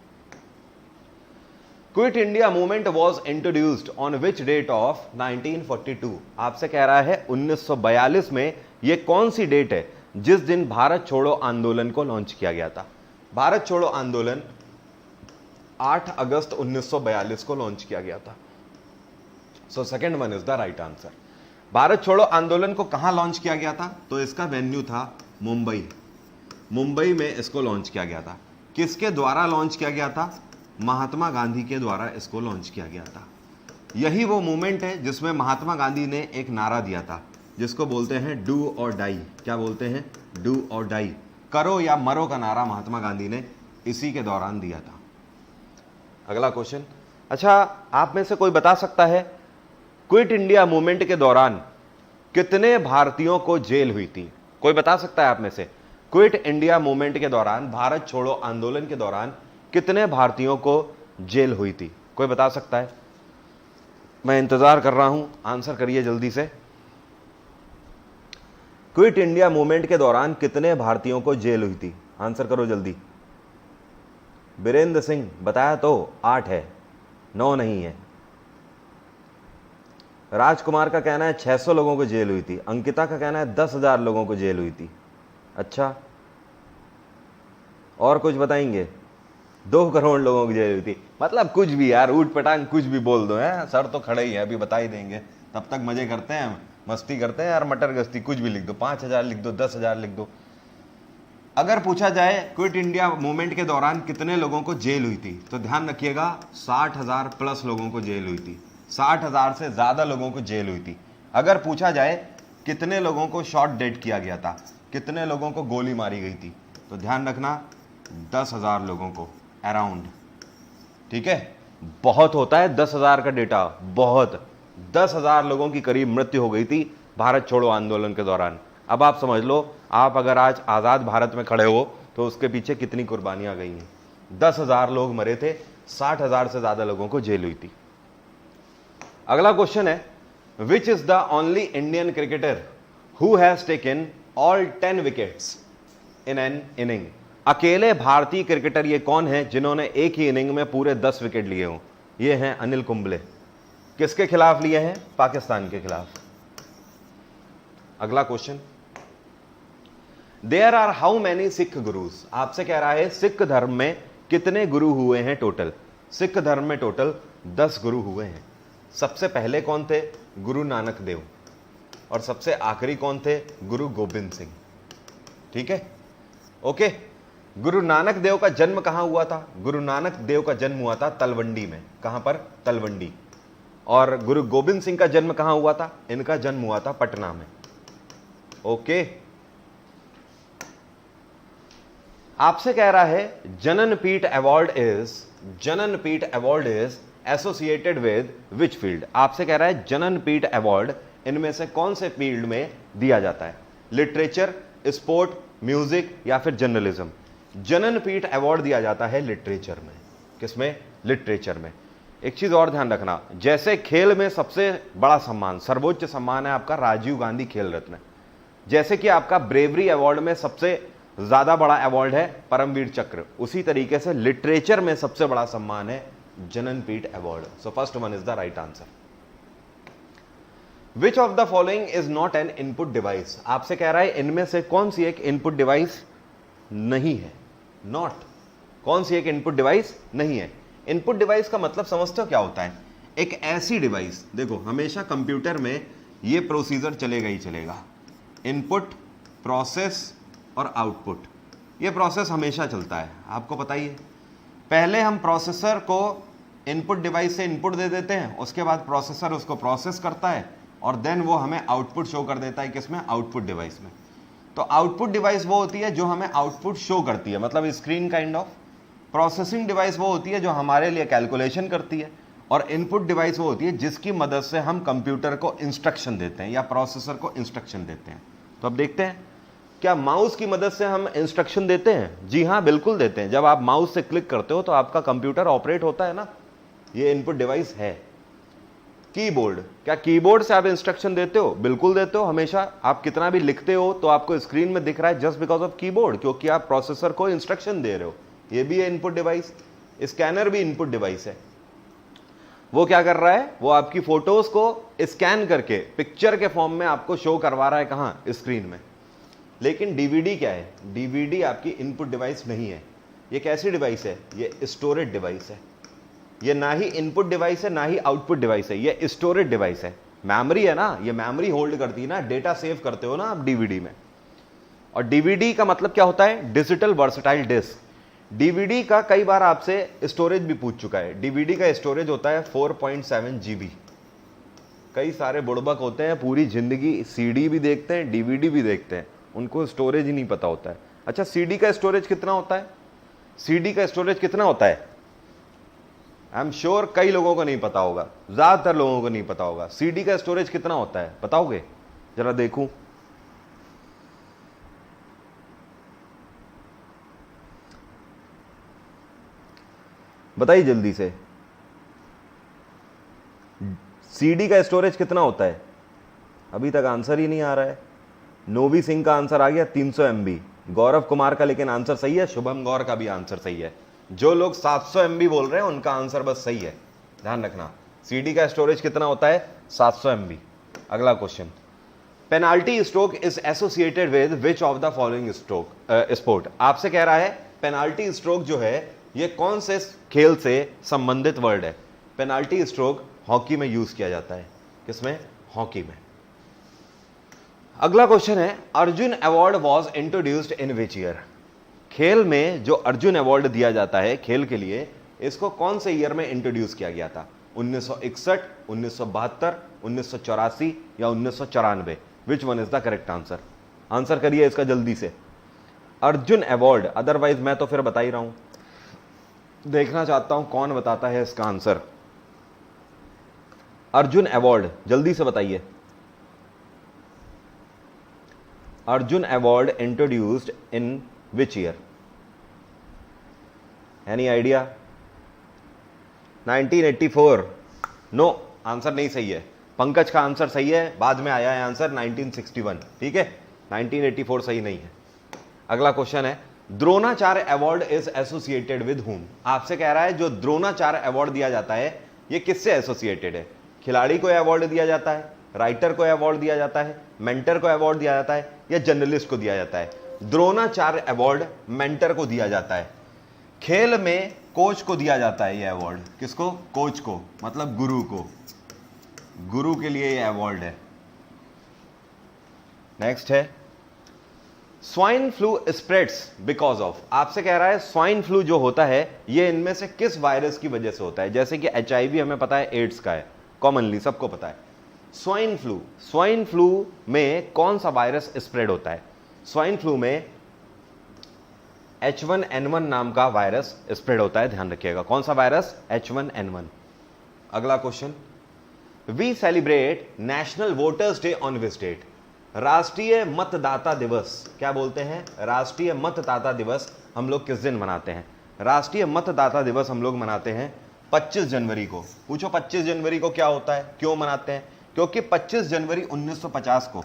Quit India movement was introduced on which date of 1942? आपसे कह रहा है 1942 में यह कौन सी डेट है जिस दिन भारत छोड़ो आंदोलन को लॉन्च किया गया था? भारत छोड़ो आंदोलन 8 अगस्त 1942 को लॉन्च किया गया था। So second one is the right answer. Bharat छोड़ो आंदोलन को कहां लॉन्च किया गया था? तो इसका वेन्यू था मुंबई। मुंबई में इसको लॉन्च किया गया था। किसके द्वारा लॉन्च किया गया था? महात्मा गांधी के द्वारा इसको लॉन्च किया गया था। यही वो मूवमेंट है जिसमें महात्मा गांधी ने एक नारा दिया था जिसको बोलते हैं डू और डाई। क्या बोलते हैं? डू और डाई, करो या मरो का नारा महात्मा गांधी ने इसी के दौरान दिया था। अगला क्वेश्चन, अच्छा आप में से कोई बता सकता है क्विट इंडिया मूवमेंट के दौरान कितने भारतीयों को जेल हुई थी? कोई बता सकता है आप में से? क्विट इंडिया मूवमेंट के दौरान, भारत छोड़ो आंदोलन के दौरान कितने भारतीयों को जेल हुई थी? कोई बता सकता है? मैं इंतजार कर रहा हूं, आंसर करिए जल्दी से। क्विट इंडिया मूवमेंट के दौरान कितने भारतीयों को जेल हुई थी? आंसर करो जल्दी। बीरेंद्र सिंह बताया तो 8 है, 9 नहीं है। राजकुमार का कहना है 600 लोगों को जेल हुई थी। अंकिता का कहना है 10,000 लोगों को जेल हुई थी। अच्छा, और कुछ बताएंगे? 2 करोड़ लोगों की जेल हुई थी। मतलब कुछ भी यार, ऊट पटांग कुछ भी बोल दो। है सर तो खड़े ही है, अभी बता ही देंगे। तब तक मजे करते हैं, मस्ती करते हैं यार, मटर गश्ती। कुछ भी लिख दो, 5,000 लिख दो, 10,000 लिख दो। अगर पूछा जाए क्विट इंडिया मूवमेंट के दौरान कितने लोगों को जेल हुई थी, तो ध्यान रखिएगा 60,000 प्लस लोगों को जेल हुई थी। 60,000 से ज्यादा लोगों को जेल हुई थी। अगर पूछा जाए कितने लोगों को शॉट डेड किया गया था, कितने लोगों को गोली मारी गई थी, तो ध्यान रखना 10,000 लोगों को अराउंड। ठीक है, बहुत होता है 10,000 का डेटा, बहुत। 10,000 लोगों की करीब मृत्यु हो गई थी भारत छोड़ो आंदोलन के दौरान। अब आप समझ लो, आप अगर आज आजाद भारत में खड़े हो तो उसके पीछे कितनी कुर्बानियां गई हैं। 10,000 लोग मरे थे, 60,000 से ज्यादा लोगों को जेल हुई थी। अगला क्वेश्चन है, which is the only Indian cricketer who has taken all 10 wickets in an inning. अकेले भारतीय क्रिकेटर ये कौन है जिन्होंने एक ही इनिंग में पूरे 10 विकेट लिए हों? ये हैं अनिल कुंबले। किसके खिलाफ लिए हैं? पाकिस्तान के खिलाफ। अगला question, there are how many Sikh gurus? आपसे कह रहा है सिख धर्म में कितने गुरु हुए हैं टोटल? सिख धर्म में टोटल 10 गुरु हुए हैं। सबसे पहले कौन थे? गुरु नानक देव। और सबसे आखिरी कौन थे? गुरु गोबिंद सिंह। ठीक है, ओके। गुरु नानक देव का जन्म कहां हुआ था? गुरु नानक देव का जन्म हुआ था तलवंडी में। कहां पर? तलवंडी। और गुरु गोबिंद सिंह का जन्म कहां हुआ था? इनका जन्म हुआ था पटना में। ओके, आपसे कह रहा है Jnanpith award is associated with which field? आपसे कह रहा है जननपीठ अवार्ड इनमें से कौन से फील्ड में दिया जाता है? लिटरेचर, स्पोर्ट, म्यूजिक या फिर जर्नलिज्म? जननपीठ अवार्ड दिया जाता है लिटरेचर में। किसमें? लिटरेचर में। एक चीज और ध्यान रखना, जैसे खेल में सबसे बड़ा सम्मान, सर्वोच्च सम्मान है आपका राजीव गांधी खेल रत्न, जैसे कि आपका ब्रेवरी अवार्ड में सबसे ज्यादा बड़ा अवार्ड है परमवीर चक्र, उसी तरीके से लिटरेचर में सबसे बड़ा सम्मान है Jnanpith award. So first one is the right answer. Which of the following is not an input device? आपसे कह रहा है इनमें से कौन सी एक इनपुट डिवाइस नहीं है? नॉट, कौन सी एक इनपुट डिवाइस नहीं है? इनपुट डिवाइस का मतलब समझते हो क्या होता है? एक ऐसी डिवाइस, देखो हमेशा कंप्यूटर में ये प्रोसीजर चलेगा ही चलेगा, इनपुट, प्रोसेस और आउटपुट। ये प्रोसेस हमेशा चलता है, आपको पता ही है। पहले हम प्रोसेसर को इनपुट डिवाइस से इनपुट दे देते हैं, उसके बाद प्रोसेसर उसको प्रोसेस करता है और देन वो हमें आउटपुट शो कर देता है। किसमें? आउटपुट डिवाइस में। तो आउटपुट डिवाइस वो होती है जो हमें आउटपुट शो करती है, मतलब screen kind of. Processing device वो होती है जो हमारे लिए कैलकुलेशन करती है, और इनपुट डिवाइस वो होती है जिसकी मदद से हम कंप्यूटर को इंस्ट्रक्शन देते हैं या प्रोसेसर को इंस्ट्रक्शन देते हैं। तो अब देखते हैं, क्या माउस की मदद से हम इंस्ट्रक्शन देते हैं? जी हाँ, बिल्कुल देते हैं। जब आप माउस से क्लिक करते हो तो आपका कंप्यूटर ऑपरेट होता है ना, ये इनपुट डिवाइस है। कीबोर्ड, क्या कीबोर्ड से आप इंस्ट्रक्शन देते हो? बिल्कुल देते हो। हमेशा आप कितना भी लिखते हो तो आपको स्क्रीन में दिख रहा है जस्ट बिकॉज ऑफ कीबोर्ड, क्योंकि आप प्रोसेसर को इंस्ट्रक्शन दे रहे हो। ये भी है इनपुट डिवाइस। स्कैनर भी इनपुट डिवाइस है। वो क्या कर रहा है? वो आपकी फोटोज को स्कैन करके पिक्चर के फॉर्म में आपको शो करवा रहा है। कहां? स्क्रीन में। लेकिन डीवीडी क्या है? डीवीडी आपकी इनपुट डिवाइस नहीं है। ये कैसी डिवाइस है? ये स्टोरेज डिवाइस है। ये ना ही इनपुट डिवाइस है ना ही आउटपुट डिवाइस है, ये स्टोरेज डिवाइस है। मेमोरी है ना, ये मेमोरी होल्ड करती है ना, डेटा सेव करते हो ना आप डीवीडी में। और डीवीडी का मतलब क्या होता है? Digital versatile disc. डीवीडी का कई बार आपसे स्टोरेज भी पूछ चुका है। डीवीडी का स्टोरेज होता है 4.7 GB। कई सारे बुड़बक होते हैं पूरी जिंदगी सीडी भी देखते हैं, डीवीडी भी देखते हैं, उनको स्टोरेज ही नहीं पता होता है। अच्छा, सीडी का स्टोरेज कितना होता है? सीडी का स्टोरेज कितना होता है? आई एम श्योर कई लोगों को नहीं पता होगा, ज्यादातर लोगों को नहीं पता होगा। सीडी का स्टोरेज कितना होता है, बताओगे? जरा देखूं। बताइए जल्दी से, सीडी का स्टोरेज कितना होता है? अभी तक आंसर ही नहीं आ रहा है। नोवी सिंह का आंसर आ गया 300 MB। गौरव कुमार का लेकिन आंसर सही है, शुभम गौर का भी आंसर सही है। जो लोग 700 MB बोल रहे हैं उनका आंसर बस सही है, ध्यान रखना। सीडी का स्टोरेज कितना होता है? 700 MB। अगला question, penalty stroke is associated with which of the following sport? आपसे कह रहा है पेनाल्टी स्ट्रोक जो है ये कौन से खेल से संबंधित वर्ड है? पेनाल्टी स्ट्रोक हॉकी में यूज किया जाता है। किसमें? हॉकी में। अगला क्वेश्चन है, Arjun award was introduced in which year? खेल में जो अर्जुन अवार्ड दिया जाता है खेल के लिए, इसको कौन से ईयर में इंट्रोड्यूस किया गया था? 1961, 1972, 1984 या 1994? Which one is the correct answer? Answer करिए इसका जल्दी से। अर्जुन अवार्ड, अदरवाइज मैं तो फिर बता ही रहा हूं, देखना चाहता हूं कौन बताता है इसका आंसर। अर्जुन अवार्ड जल्दी से बताइए। Arjuna award introduced in which year? Any idea? 1984? No, answer नहीं सही है। पंकज का आंसर सही है, बाद में आया है आंसर 1961। ठीक है, 1984 सही नहीं है। अगला क्वेश्चन है, Dronacharya award is associated with whom. आपसे कह रहा है जो द्रोणाचार्य अवार्ड दिया जाता है ये किससे एसोसिएटेड है? खिलाड़ी को अवार्ड दिया जाता है, राइटर को अवार्ड दिया जाता है, मेंटर को अवार्ड दिया जाता है, या जर्नलिस्ट को दिया जाता है? द्रोणाचार्य अवार्ड मेंटर को दिया जाता है। खेल में कोच को दिया जाता है ये अवार्ड। किसको? कोच को, मतलब गुरु को। गुरु के लिए ये अवार्ड है। नेक्स्ट है, swine flu spreads because of. आपसे कह रहा है स्वाइन फ्लू जो होता है ये इनमें से किस वायरस की वजह से होता है? जैसे कि HIV हमें पता है एड्स का है, कॉमनली सबको पता है। स्वाइन फ्लू में कौन सा वायरस स्प्रेड होता है? स्वाइन फ्लू में H1N1 नाम का वायरस स्प्रेड होता है, ध्यान रखिएगा। कौन सा वायरस? H1N1। अगला question, we celebrate national voters day on which date? राष्ट्रीय मतदाता दिवस क्या बोलते हैं? राष्ट्रीय मतदाता दिवस हम लोग किस दिन मनाते हैं? राष्ट्रीय मतदाता दिवस हम लोग मनाते हैं 25 जनवरी को। पूछो 25 जनवरी को क्या होता है, क्यों मनाते हैं? क्योंकि 25 जनवरी 1950 को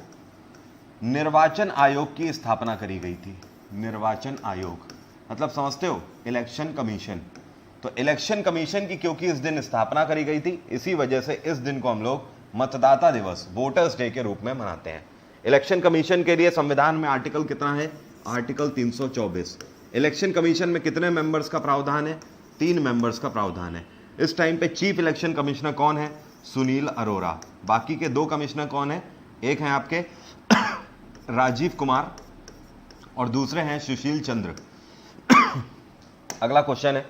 निर्वाचन आयोग की स्थापना करी गई थी। निर्वाचन आयोग मतलब समझते हो? Election commission. तो इलेक्शन कमीशन की क्योंकि इस दिन स्थापना करी गई थी, इसी वजह से इस दिन को हम लोग मतदाता दिवस, वोटर्स डे के रूप में मनाते हैं। इलेक्शन कमीशन के लिए संविधान में आर्टिकल कितना है? आर्टिकल 324। इलेक्शन कमीशन में कितने मेंबर्स का प्रावधान है? 3 मेंबर्स का प्रावधान है। इस टाइम पे चीफ इलेक्शन कमिश्नर कौन है? सुनील अरोरा। बाकी के 2 कमिश्नर कौन है? एक हैं आपके राजीव कुमार और दूसरे हैं सुशील चंद्र। अगला क्वेश्चन है,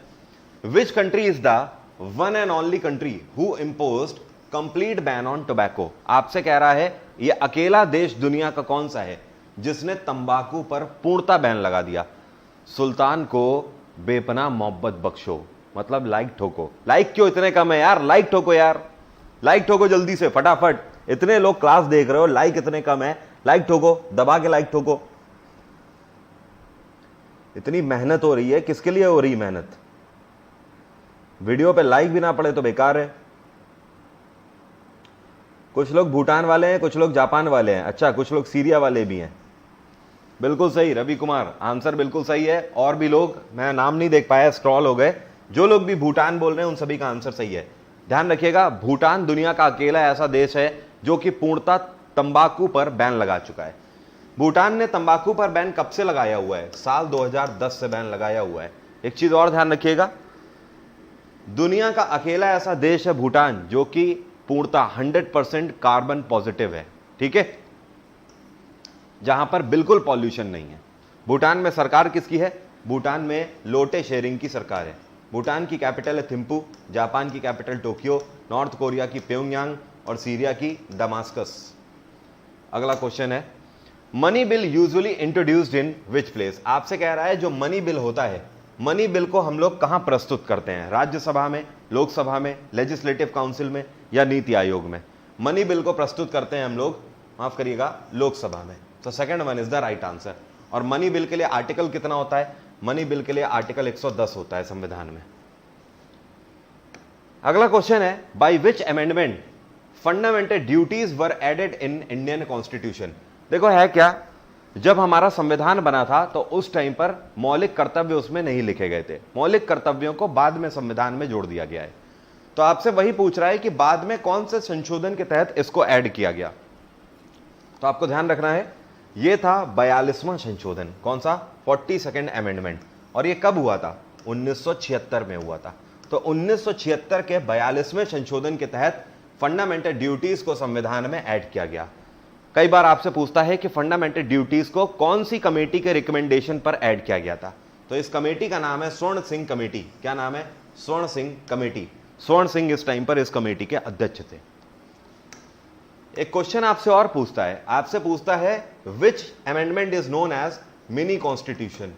which country is the one and only country who imposed complete ban on tobacco? आपसे कह रहा है ये अकेला देश दुनिया का कौन सा है जिसने तंबाकू पर पूर्णता बैन लगा दिया? सुल्तान को बेपनाह मोहब्बत बख्शो, मतलब लाइक ठोको। लाइक क्यों इतने कम है यार? लाइक ठोको यार, लाइक ठोको जल्दी से फटाफट। इतने लोग क्लास देख रहे हो, लाइक इतने कम है, लाइक ठोको, दबा के लाइक ठोको। इतनी मेहनत हो रही है, किसके लिए हो रही मेहनत? वीडियो पे लाइक भी ना पड़े तो बेकार है। कुछ लोग भूटान वाले हैं, कुछ लोग जापान वाले हैं, अच्छा कुछ लोग सीरिया वाले भी हैं। बिल्कुल सही रवि कुमार, आंसर बिल्कुल सही है। और भी लोग, मैं नाम नहीं देख पाया, स्क्रॉल हो गए। जो लोग भी भूटान बोल रहे हैं उन सभी का आंसर सही है। ध्यान रखिएगा, भूटान दुनिया का अकेला ऐसा देश है जो कि पूर्णतः तंबाकू पर बैन लगा चुका है। भूटान ने तंबाकू पर बैन कब से लगाया हुआ है? साल 2010 से बैन लगाया हुआ है। एक चीज और ध्यान रखिएगा, दुनिया का अकेला ऐसा देश है भूटान जो कि पूर्णतः 100% कार्बन पॉजिटिव है, ठीक है, जहां पर बिल्कुल पॉल्यूशन नहीं है। भूटान में सरकार किसकी है? भूटान में लोटे शेरिंग की सरकार है। भूटान की कैपिटल है थिम्पू, जापान की कैपिटल टोक्यो, नॉर्थ कोरिया की प्योंगयांग और सीरिया की दमास्कस। अगला क्वेश्चन है, money bill usually introduced in which place? आपसे कह रहा है जो मनी बिल होता है, मनी बिल को हम लोग कहां प्रस्तुत करते हैं? राज्यसभा में, लोकसभा में, लेजिस्लेटिव काउंसिल में या नीति आयोग में? मनी बिल को प्रस्तुत करते हैं हम लोग, माफ करिएगा, लोकसभा में। तो second one is the right answer. और मनी बिल के लिए आर्टिकल कितना होता है? मनी बिल के लिए आर्टिकल 110 होता है संविधान में। अगला क्वेश्चन है, by which amendment fundamental duties were added in Indian constitution? देखो है क्या, जब हमारा संविधान बना था तो उस टाइम पर मौलिक कर्तव्य उसमें नहीं लिखे गए थे। मौलिक कर्तव्यों को बाद में संविधान में जोड़ दिया गया है। तो आपसे वही पूछ रहा है कि बाद में कौन से संशोधन के तहत इसको ऐड किया गया। तो आपको ध्यान रखना है, यह था 42वां संशोधन। कौन सा? 42nd amendment. और यह कब हुआ था? 1976 में हुआ था। तो 1976 के 42वें संशोधन के तहत फंडामेंटल ड्यूटीज को संविधान में ऐड किया गया। कई बार आपसे पूछता है कि फंडामेंटल ड्यूटीज को कौन सी कमेटी के रिकमेंडेशन पर ऐड किया गया था? तो इस कमेटी का नाम है स्वर्ण सिंह कमेटी। क्या नाम है? स्वर्ण सिंह कमेटी। स्वर्ण सिंह इस टाइम पर इस कमेटी के अध्यक्ष थे। एक क्वेश्चन आपसे और पूछता है, आपसे पूछता है which amendment is known as mini constitution?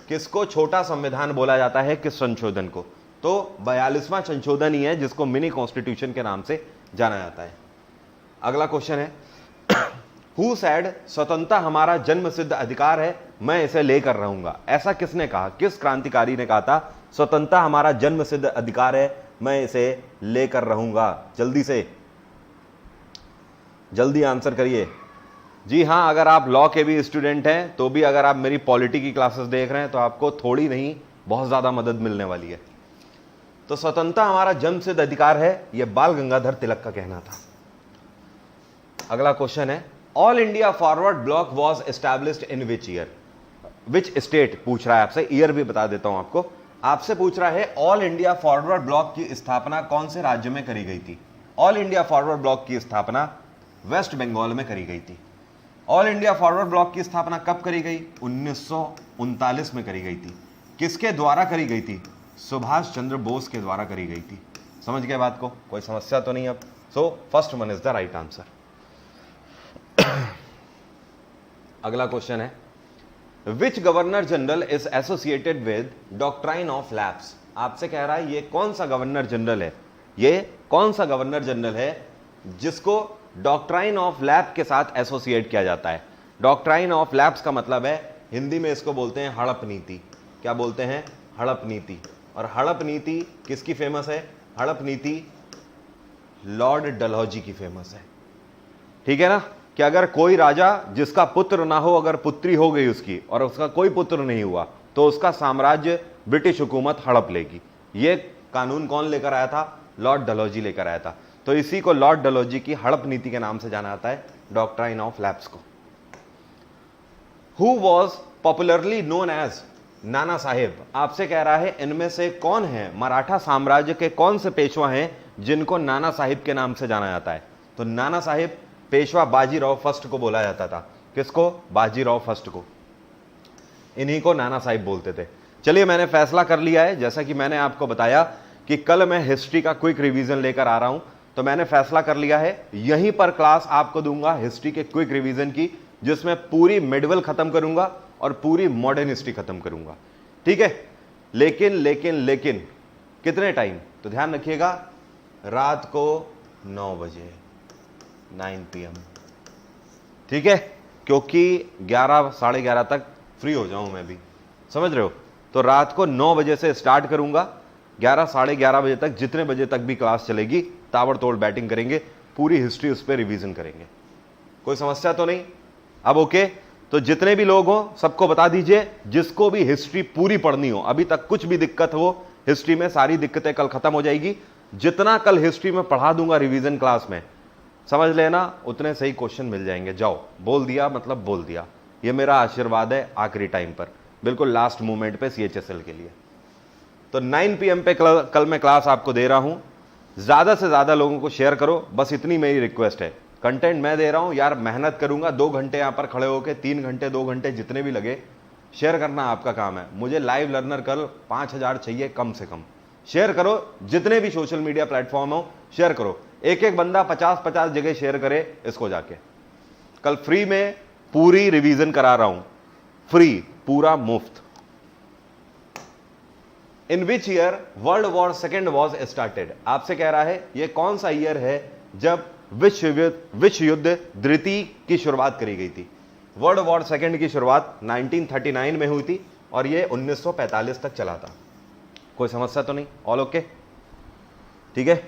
किसको छोटा संविधान बोला जाता है? किस संशोधन को? तो 42वां संशोधन ही है जिसको मिनी कॉन्स्टिट्यूशन के नाम से जाना जाता है। अगला क्वेश्चन है, हु सैड स्वतंत्रता हमारा जन्म सिद्ध अधिकार है, मैं इसे लेकर रहूंगा? ऐसा किसने कहा? किस क्रांतिकारी ने कहा था स्वतंत्रता हमारा जन्म सिद्ध अधिकार है, मैं इसे लेकर रहूंगा? जल्दी से जल्दी आंसर करिए, जी हाँ, अगर आप लॉ के भी स्टूडेंट हैं तो भी अगर आप मेरी पॉलिटी की क्लासेस देख रहे हैं तो आपको थोड़ी नहीं बहुत ज्यादा मदद मिलने वाली है। तो स्वतंत्रता हमारा जन्मसिद्ध अधिकार है, यह बाल गंगाधर तिलक का कहना था। अगला क्वेश्चन है, all India forward block was established in which year? Which state पूछ रहा है आपसे, ईयर भी बता देता हूं आपको। आपसे पूछ रहा है ऑल इंडिया फॉरवर्ड ब्लॉक की स्थापना कौन से राज्य में करी गई थी? ऑल इंडिया फॉरवर्ड ब्लॉक की स्थापना वेस्ट बंगाल में करी गई थी। ऑल इंडिया फॉरवर्ड ब्लॉक की स्थापना कब करी गई? 1939 में करी गई थी। किसके द्वारा करी गई थी? सुभाष चंद्र बोस के द्वारा करी गई थी। समझ गए बात को? कोई समस्या तो नहीं अब? So first one is the right answer. अगला क्वेश्चन है, which governor general is associated with doctrine of lapse? आपसे कह रहा है ये कौन सा गवर्नर जनरल है, ये कौन सा गवर्नर जनरल है जिसको डॉक्ट्राइन ऑफ लैप के साथ एसोसिएट किया जाता है? डॉक्ट्राइन ऑफ लैप्स का मतलब है, हिंदी में इसको बोलते हैं हड़प नीति। क्या बोलते हैं? हड़प नीति। और हड़प नीति किसकी फेमस है? हड़प नीति लॉर्ड डलहौजी की फेमस है। ठीक है ना, कि अगर कोई राजा जिसका पुत्र ना हो, अगर पुत्री हो गई उसकी और उसका कोई पुत्र नहीं हुआ तो उसका साम्राज्य ब्रिटिश हुकूमत हड़प लेगी। ये कानून कौन लेकर आया था? लॉर्ड डलहौजी लेकर आया था। तो इसी को लॉर्ड डलहौजी की हड़प नीति के नाम से जाना जाता है, डॉक्ट्राइन ऑफ लैप्स को। Who was popularly known as Nana Sahib? आपसे कह रहा है इनमें से कौन है, मराठा साम्राज्य के कौन से पेशवा हैं जिनको नाना साहिब के नाम से जाना जाता है? तो नाना साहिब पेशवा बाजीराव फर्स्ट को बोला जाता था। किसको? बाजीराव फर्स्ट को। इन्हीं को नाना साहिब बोलते थे। चलिए, मैंने फैसला कर लिया है, जैसा कि मैंने आपको बताया कि कल मैं हिस्ट्री का क्विक रिवीजन लेकर आ रहा हूं, तो मैंने फैसला कर लिया है यहीं पर क्लास आपको दूंगा हिस्ट्री के क्विक रिवीजन की, जिसमें पूरी मिडिवल खत्म करूंगा और पूरी मॉडर्न हिस्ट्री खत्म करूंगा। ठीक है, लेकिन लेकिन लेकिन कितने टाइम? तो ध्यान रखिएगा, रात को 9 बजे 9 PM। ठीक है, क्योंकि 11 साढ़े 11 तक फ्री हो जाऊं मैं भी, समझ रहे हो? तो रात को 9 बजे से स्टार्ट करूंगा, 11 साढ़े 11 बजे तक, जितने बजे तक भी क्लास चलेगी ताबड़तोड़ बैटिंग करेंगे, पूरी हिस्ट्री उस पर रिवीजन करेंगे। कोई समस्या तो नहीं? अब ओके, तो जितने भी लोग हो सबको बता दीजिए, जिसको भी हिस्ट्री पूरी पढ़नी हो, अभी तक कुछ भी दिक्कत हो हिस्ट्री में, सारी दिक्कतें कल खत्म हो जाएगी। जितना कल हिस्ट्री में पढ़ा दूंगा रिवीजन क्लास में, समझ लेना उतने सही क्वेश्चन मिल जाएंगे। जाओ, बोल दिया मतलब बोल दिया। ये मेरा आशीर्वाद है आखिरी टाइम पर, बिल्कुल लास्ट मोमेंट पे CHSL के लिए। तो 9 PM पे कल मैं क्लास आपको दे रहा हूं। ज्यादा से ज्यादा लोगों को शेयर करो, बस इतनी मेरी रिक्वेस्ट है। कंटेंट मैं दे रहा हूं यार, मेहनत करूंगा 2 घंटे यहां पर खड़े होकर, 3 घंटे 2 घंटे जितने भी लगे, शेयर करना आपका काम है। मुझे लाइव लर्नर कल 5000 चाहिए कम से कम। शेयर करो, जितने भी सोशल मीडिया प्लेटफॉर्म हो शेयर करो। एक एक बंदा 50-50 जगह शेयर करे इसको जाके। कल फ्री में पूरी रिवीजन करा रहा हूं, फ्री, पूरा मुफ्त। In which year World War second was started? आपसे कह रहा है ये कौन सा ईयर है जब विश्व युद्ध द्वितीय की शुरुआत करी गई थी? वर्ल्ड वॉर सेकेंड की शुरुआत 1939 में हुई थी और ये 1945 तक चला था। कोई समस्या तो नहीं? All okay? ठीक है,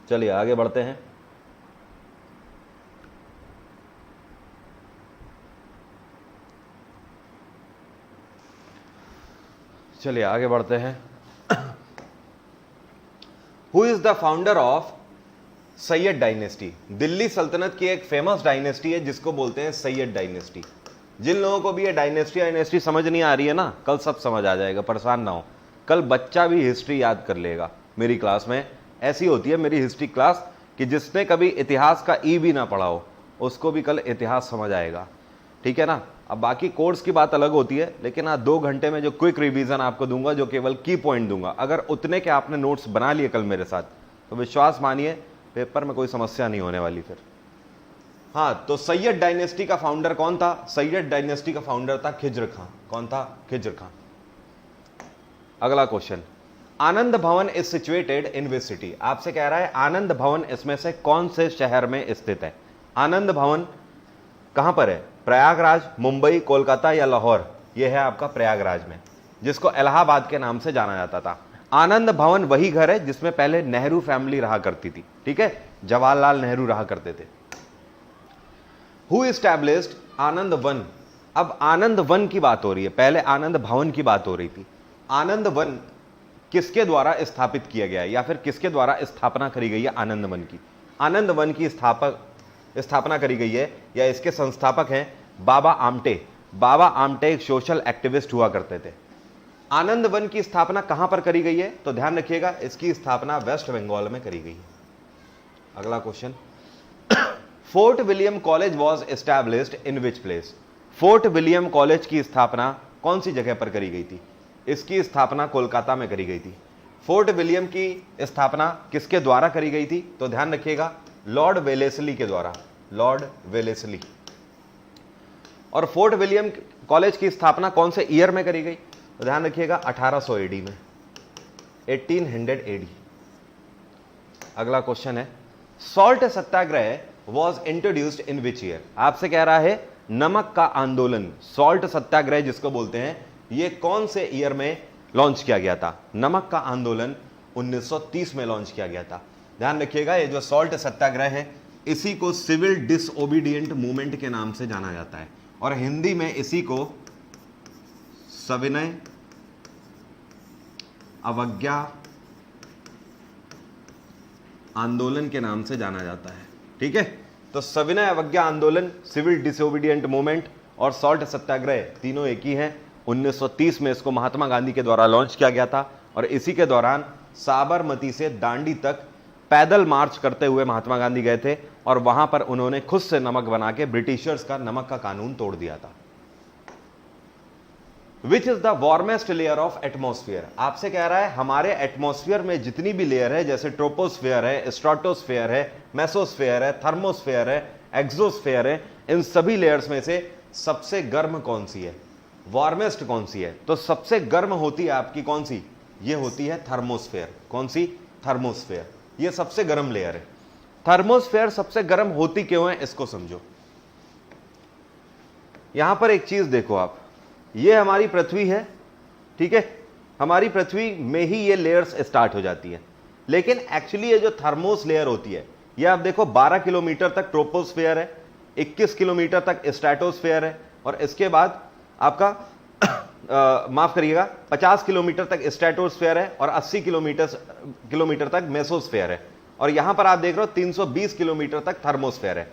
चलिए आगे बढ़ते हैं। चलिए आगे बढ़ते हैं। Who is the founder of Syed dynasty? Delhi सल्तनत की एक फेमस डायनेस्टी है जिसको बोलते हैं सैयद डायनेस्टी। जिन लोगों को भी ये डायनेस्टी समझ नहीं आ रही है ना, कल सब समझ आ जाएगा, परेशान ना हो। कल बच्चा भी हिस्ट्री याद कर लेगा मेरी क्लास में। ऐसी होती है मेरी हिस्ट्री क्लास कि जिसने कभी इतिहास का ई भी ना पढ़ा हो उसको भी कल इतिहास समझ आएगा। ठीक है ना? अब बाकी कोर्स की बात अलग होती है, लेकिन हाँ 2 घंटे में जो क्विक रिवीजन आपको दूंगा, जो केवल की पॉइंट दूंगा, अगर उतने के आपने नोट्स बना लिए कल मेरे साथ, तो विश्वास मानिए पेपर में कोई समस्या नहीं होने वाली फिर। हाँ, तो सैयद डायनेस्टी का फाउंडर कौन था? सैयद डायनेस्टी का फाउंडर था खिज्र खां। कौन था? खिज्र खां। अगला क्वेश्चन, आनंद भवन is situated in which city? आपसे कह रहा है आनंद भवन इसमें से कौन से शहर में स्थित है? आनंद भवन कहां पर है? प्रयागराज, मुंबई, कोलकाता या लाहौर? यह है आपका प्रयागराज में, जिसको इलाहाबाद के नाम से जाना जाता था। आनंद भवन वही घर है जिसमें पहले नेहरू फैमिली रहा करती थी, ठीक है, जवाहरलाल नेहरू रहा करते थे। Who established Anand one? अब आनंद वन की बात हो रही है, पहले आनंद भवन की बात हो रही थी। आनंद वन किसके द्वारा स्थापित किया गया है या फिर किसके द्वारा स्थापना करी गई है आनंद वन की? आनंद वन की स्थापना करी गई है या इसके संस्थापक हैं बाबा आमटे। बाबा आमटे एक सोशल एक्टिविस्ट हुआ करते थे। आनंद वन की स्थापना कहां पर करी गई है? तो ध्यान रखिएगा, इसकी स्थापना वेस्ट बंगाल में करी गई है। अगला question, fort William college was established in which place? Fort William college की स्थापना कौन सी जगह पर करी गई थी? इसकी स्थापना कोलकाता में करी गई थी। फोर्ट विलियम की स्थापना किसके द्वारा करी गई थी? तो ध्यान रखिएगा, लॉर्ड वेलेस्ली के द्वारा, लॉर्ड वेलेस्ली। और फोर्ट विलियम कॉलेज की स्थापना कौन से ईयर में करी गई? तो ध्यान रखिएगा 1800 एडी में, 1800 एडी। अगला क्वेश्चन है, salt Satyagraha was introduced in which year? आपसे कह रहा है नमक का आंदोलन, सॉल्ट सत्याग्रह जिसको बोलते हैं, ये कौन से ईयर में लॉन्च किया गया था? नमक का आंदोलन 1930 में लॉन्च किया गया था। ध्यान रखिएगा, ये जो सॉल्ट सत्याग्रह है इसी को सिविल डिसओबीडिएंट मूवमेंट के नाम से जाना जाता है और हिंदी में इसी को सविनय अवज्ञा आंदोलन के नाम से जाना जाता है, ठीक है। तो सविनय अवज्ञा आंदोलन, सिविल डिसओबीडिएंट मूवमेंट और सॉल्ट सत्याग्रह तीनों एक ही हैं। 1930 में इसको महात्मा गांधी के द्वारा लॉन्च किया गया था और इसी के दौरान साबरमती से दांडी तक पैदल मार्च करते हुए महात्मा गांधी गए थे और वहां पर उन्होंने खुद से नमक बना के ब्रिटिशर्स का नमक का कानून तोड़ दिया था। Which is the warmest layer of atmosphere? आपसे कह रहा है हमारे एटमोस्फियर में जितनी भी लेयर है, जैसे ट्रोपोस्फियर है, स्ट्राटोस्फियर है, मेसोस्फियर है, थर्मोस्फियर है, एक्सोस्फियर है, इन सभी लेयर्स में से सबसे गर्म कौन सी है? वार्मेस्ट कौन सी है? तो सबसे गर्म होती है आपकी कौन सी? ये होती है थर्मोस्फियर। कौन सी? थर्मोस्फियर। ये सबसे गर्म लेयर है। थर्मोस्फियर सबसे गर्म होती क्यों है, इसको समझो। यहां पर एक चीज देखो आप, ये हमारी पृथ्वी है, ठीक है, हमारी पृथ्वी में ही ये लेयर्स स्टार्ट हो जाती है, लेकिन एक्चुअली ये जो थर्मोस लेयर होती है, ये आप देखो 12 किलोमीटर तक ट्रोपोस्फियर है, 21 किलोमीटर तक स्ट्रेटोस्फियर है और इसके बाद आपका माफ करिएगा 50 किलोमीटर तक स्ट्रेटोस्फियर है और 80 किलोमीटर तक मेसोस्फियर है और यहां पर आप देख रहे हो 320 किलोमीटर तक थर्मोस्फियर है।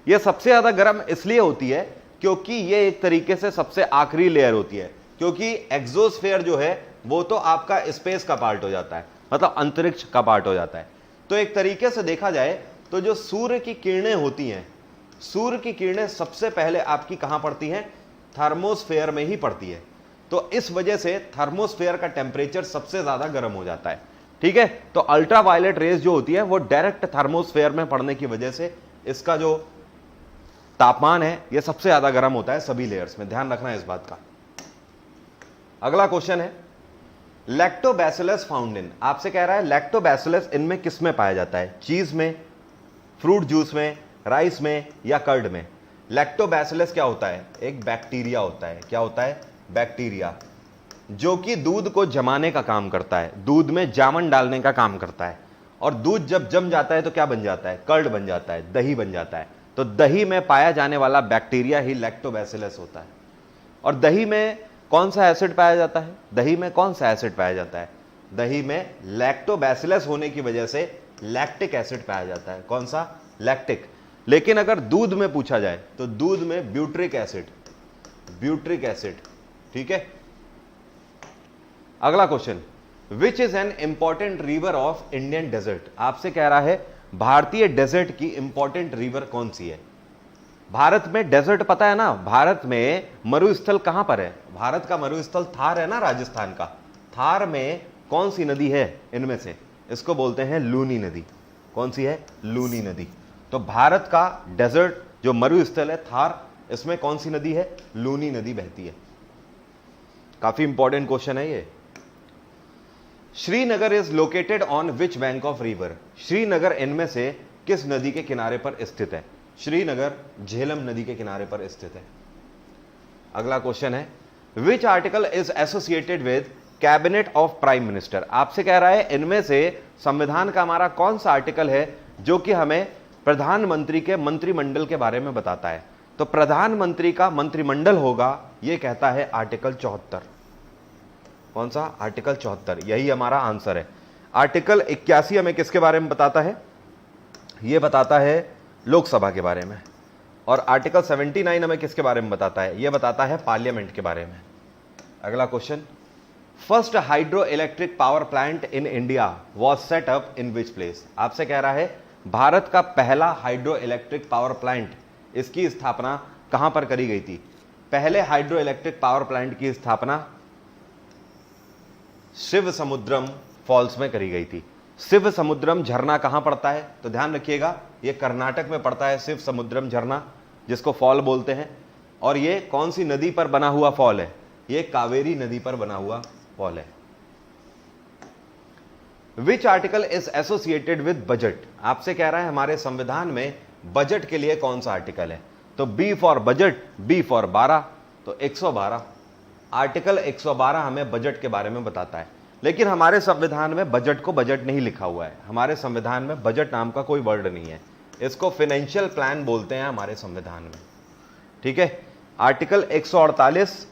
यह सबसे ज्यादा गर्म इसलिए होती है क्योंकि ये एक तरीके से सबसे आखिरी लेयर होती है, क्योंकि एक्सोस्फियर जो है वो तो आपका स्पेस का पार्ट हो जाता है, मतलब अंतरिक्ष का पार्ट हो जाता है। तो एक तरीके से देखा जाए तो जो सूर्य की किरणें होती हैं, सूर्य की किरणें सबसे पहले आपकी कहां पड़ती हैं? थर्मोस्फेयर में ही पड़ती है। तो इस वजह से थर्मोस्फेयर का टेम्परेचर सबसे ज्यादा गर्म हो जाता है, ठीक है। तो अल्ट्रावायलेट रेज जो होती है वो डायरेक्ट थर्मोस्फेयर में पड़ने की वजह से इसका जो तापमान है ये सबसे ज्यादा गर्म होता है सभी लेयर्स में। ध्यान रखना है इस बात का। अगला क्वेश्चन है, लैक्टोबैसिलस फाउंड इन? आपसे कह रहा है लैक्टोबैसिलस इनमें किस में पाया जाता है? चीज में, फ्रूट जूस में, राइस में या कर्ड में? लैक्टोबैसिलस क्या होता है? एक बैक्टीरिया होता है। क्या होता है? बैक्टीरिया, जो कि दूध को जमाने का काम करता है, दूध में जामन डालने का काम करता है और दूध जब जम जाता है तो क्या बन जाता है? कर्ड बन जाता है, दही बन जाता है। तो दही में पाया जाने वाला बैक्टीरिया ही लैक्टोबैसिलस होता है। और दही में कौन सा एसिड पाया जाता है? दही में कौन सा एसिड पाया जाता है? दही में लैक्टोबैसिलस होने की वजह से लैक्टिक एसिड पाया जाता है। कौन सा? लैक्टिक। लेकिन अगर दूध में पूछा जाए तो दूध में ब्यूट्रिक एसिड, ब्यूट्रिक एसिड, ठीक है। अगला question, which is an important river of Indian desert? आपसे कह रहा है भारतीय डेजर्ट की इंपॉर्टेंट रिवर कौन सी है? भारत में डेजर्ट पता है ना, भारत में मरुस्थल कहां पर है? भारत का मरुस्थल थार है ना, राजस्थान का। थार में कौन सी नदी है इनमें से? इसको बोलते हैं लूनी नदी। कौन सी है? लूनी नदी। तो भारत का डेजर्ट जो मरुस्थल है थार, इसमें कौन सी नदी है? लूनी नदी बहती है। काफी इंपॉर्टेंट क्वेश्चन है ये। Srinagar is located on which bank of river? Srinagar इनमें से किस नदी के किनारे पर स्थित है? श्रीनगर झेलम नदी के किनारे पर स्थित है। अगला क्वेश्चन है which article is associated with cabinet of prime minister. आपसे कह रहा है इनमें से संविधान का हमारा कौन सा आर्टिकल है जो कि हमें प्रधानमंत्री के मंत्रिमंडल के बारे में बताता है। तो प्रधानमंत्री का मंत्रिमंडल होगा, यह कहता है आर्टिकल 74। कौन सा? आर्टिकल 74, यही हमारा आंसर है। आर्टिकल 81 हमें किसके बारे में बताता है? यह बताता है लोकसभा के बारे में। और आर्टिकल 79 हमें किसके बारे में बताता है? यह बताता है पार्लियामेंट के बारे में। अगला question, first hydro electric power plant in India was set up in which place. आपसे कह रहा है भारत का पहला हाइड्रो इलेक्ट्रिक पावर प्लांट, इसकी स्थापना कहां पर करी गई थी? पहले हाइड्रो इलेक्ट्रिक पावर प्लांट की स्थापना शिव समुद्रम फॉल्स में करी गई थी। शिव समुद्रम झरना कहां पड़ता है? तो ध्यान रखिएगा, यह कर्नाटक में पड़ता है शिव समुद्रम झरना, जिसको फॉल बोलते हैं। और यह कौन सी नदी पर बना हुआ फॉल है? यह कावेरी नदी पर बना हुआ फॉल है। Which article is associated with budget. आपसे कह रहा है हमारे संविधान में बजट के लिए कौन सा आर्टिकल है? तो B for budget, B for 12, तो 112। आर्टिकल 112 हमें बजट के बारे में बताता है। लेकिन हमारे संविधान में बजट को बजट नहीं लिखा हुआ है। हमारे संविधान में बजट नाम का कोई वर्ड नहीं है, इसको फाइनेंशियल प्लान बोलते हैं हमारे संविधान में। ठीक है। Article 148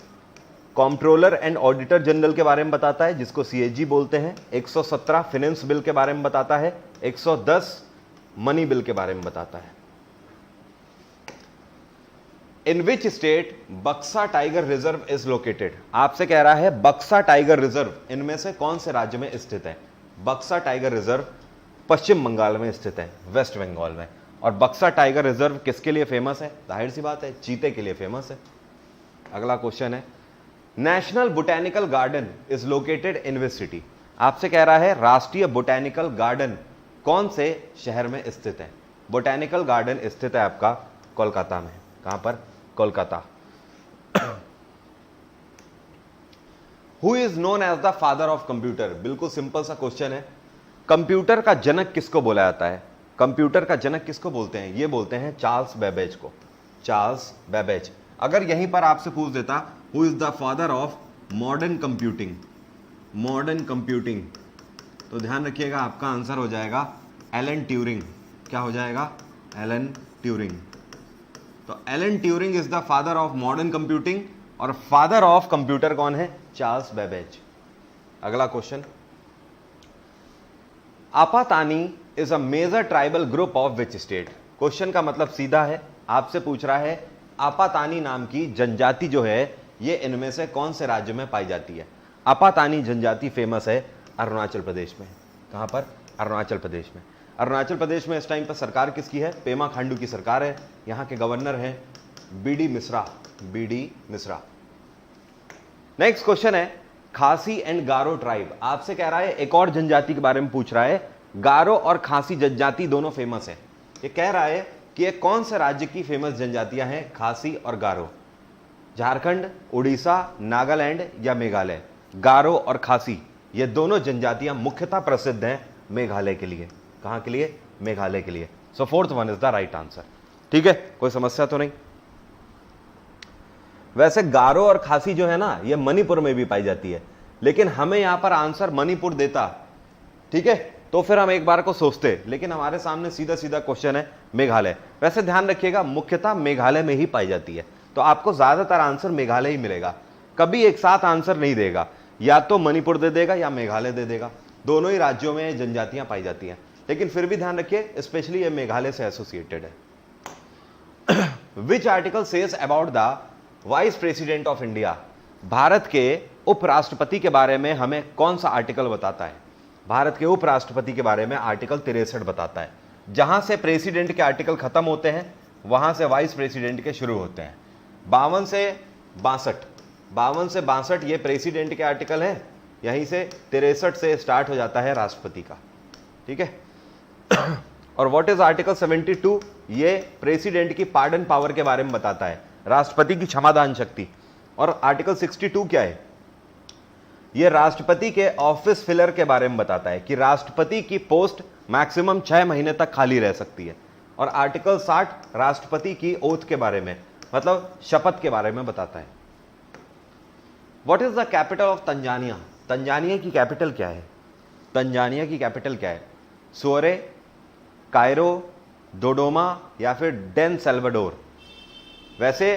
controller and auditor general के बारे में बताता है, जिसको सीएजी बोलते हैं। 117 फाइनेंस बिल के बारे में बताता है। 110 मनी बिल के बारे में बताता है। इन विच स्टेट बक्सा टाइगर रिजर्व इज लोकेटेड। आपसे कह रहा है बक्सा टाइगर रिजर्व इनमें से कौन से राज्य में स्थित है? बक्सा टाइगर रिजर्व पश्चिम बंगाल में स्थित है, वेस्ट बंगाल में। और बक्सा टाइगर रिजर्व किसके लिए फेमस है? जाहिर सी बात है, चीते के लिए फेमस है। अगला क्वेश्चन है national botanical garden is located in which city. आपसे कह रहा है राष्ट्रीय बोटेनिकल गार्डन कौन से शहर में स्थित है? बोटेनिकल गार्डन स्थित है आपका कोलकाता में। कहां पर? Kolkata. Who is known as the father of computer. बिल्कुल सिंपल सा क्वेश्चन है। कंप्यूटर का जनक किसको बोला जाता है? कंप्यूटर का जनक किसको बोलते हैं? ये बोलते हैं चार्ल्स बेबेज को। Charles Babbage. अगर यहीं पर आपसे पूछ देता who is the father of modern computing, modern computing, तो ध्यान रखिएगा आपका आंसर हो जाएगा एलन ट्यूरिंग। क्या हो जाएगा? Alan Turing. तो Alan Turing is the father of modern computing और फादर ऑफ कंप्यूटर कौन है? Charles Babbage. अगला question, Apatani is a major tribal group of which state. Question का मतलब सीधा है, आपसे पूछ रहा है आपातानी नाम की जनजाति जो है ये इनमें से कौन से राज्य में पाई जाती है? आपातानी जनजाति फेमस है अरुणाचल प्रदेश में। कहां पर? अरुणाचल प्रदेश में। अरुणाचल प्रदेश में इस टाइम पर सरकार किसकी है? पेमा खांडू की सरकार है। यहां के गवर्नर हैं BD Mishra. BD Mishra. Next question है खासी एंड गारो ट्राइब। आपसे कह रहा है एक और जनजाति के बारे में पूछ रहा है। गारो और खासी जनजाति दोनों फेमस है। ये कह रहा है कि ये कौन से राज्य की फेमस जनजातियां हैं? खासी और गारो। झारखंड, उड़ीसा, नागालैंड या मेघालय। गारो और खासी ये दोनों जनजातियां मुख्यतः प्रसिद्ध हैं मेघालय के लिए। कहां के लिए? मेघालय के लिए। So fourth one is the right answer. ठीक है, कोई समस्या तो नहीं। वैसे गारो और खासी जो है ना ये मणिपुर में भी पाई जाती है, लेकिन हमें यहां पर आंसर मणिपुर देता, ठीक है, तो फिर हम एक बार को सोचते, लेकिन हमारे सामने सीधा सीधा क्वेश्चन है मेघालय। वैसे ध्यान रखिएगा मुख्यतः मेघालय में ही पाई जाती है, तो आपको ज्यादातर आंसर मेघालय ही मिलेगा। कभी एक साथ आंसर नहीं देगा, या तो मणिपुर दे देगा या मेघालय दे देगा। दोनों ही राज्यों में जनजातियां पाई जाती हैं, लेकिन फिर भी ध्यान रखिए स्पेशली ये मेघालय से एसोसिएटेड है। Which article says about the vice president of India. Bharat के उपराष्ट्रपति के बारे में हमें कौन सा आर्टिकल बताता है? भारत के उपराष्ट्रपति के बारे में आर्टिकल 63 बताता है। जहां से प्रेसिडेंट के आर्टिकल खत्म होते हैं वहां से वाइस प्रेसिडेंट के शुरू होते हैं। 52 से 62 ये प्रेसिडेंट के आर्टिकल हैं, यहीं से 63 से स्टार्ट हो जाता है राष्ट्रपति का। ठीक है। और व्हाट इज आर्टिकल 72? ये प्रेसिडेंट की पार्डन पावर के बारे में बताता है, राष्ट्रपति की क्षमादान शक्ति। और आर्टिकल 62 क्या है? ये राष्ट्रपति के ऑफिस फिलर के बारे में बताता है कि राष्ट्रपति की पोस्ट मैक्सिमम 6 महीने तक खाली रह सकती है। और आर्टिकल 60 राष्ट्रपति की ओथ के बारे में, मतलब शपथ के बारे में बताता है। What is the capital of Tanzania? Tanzania की कैपिटल क्या है? तंजानिया की कैपिटल क्या है? सोरे, कायरो, डोडोमा या फिर डेन सेल्वाडोर? वैसे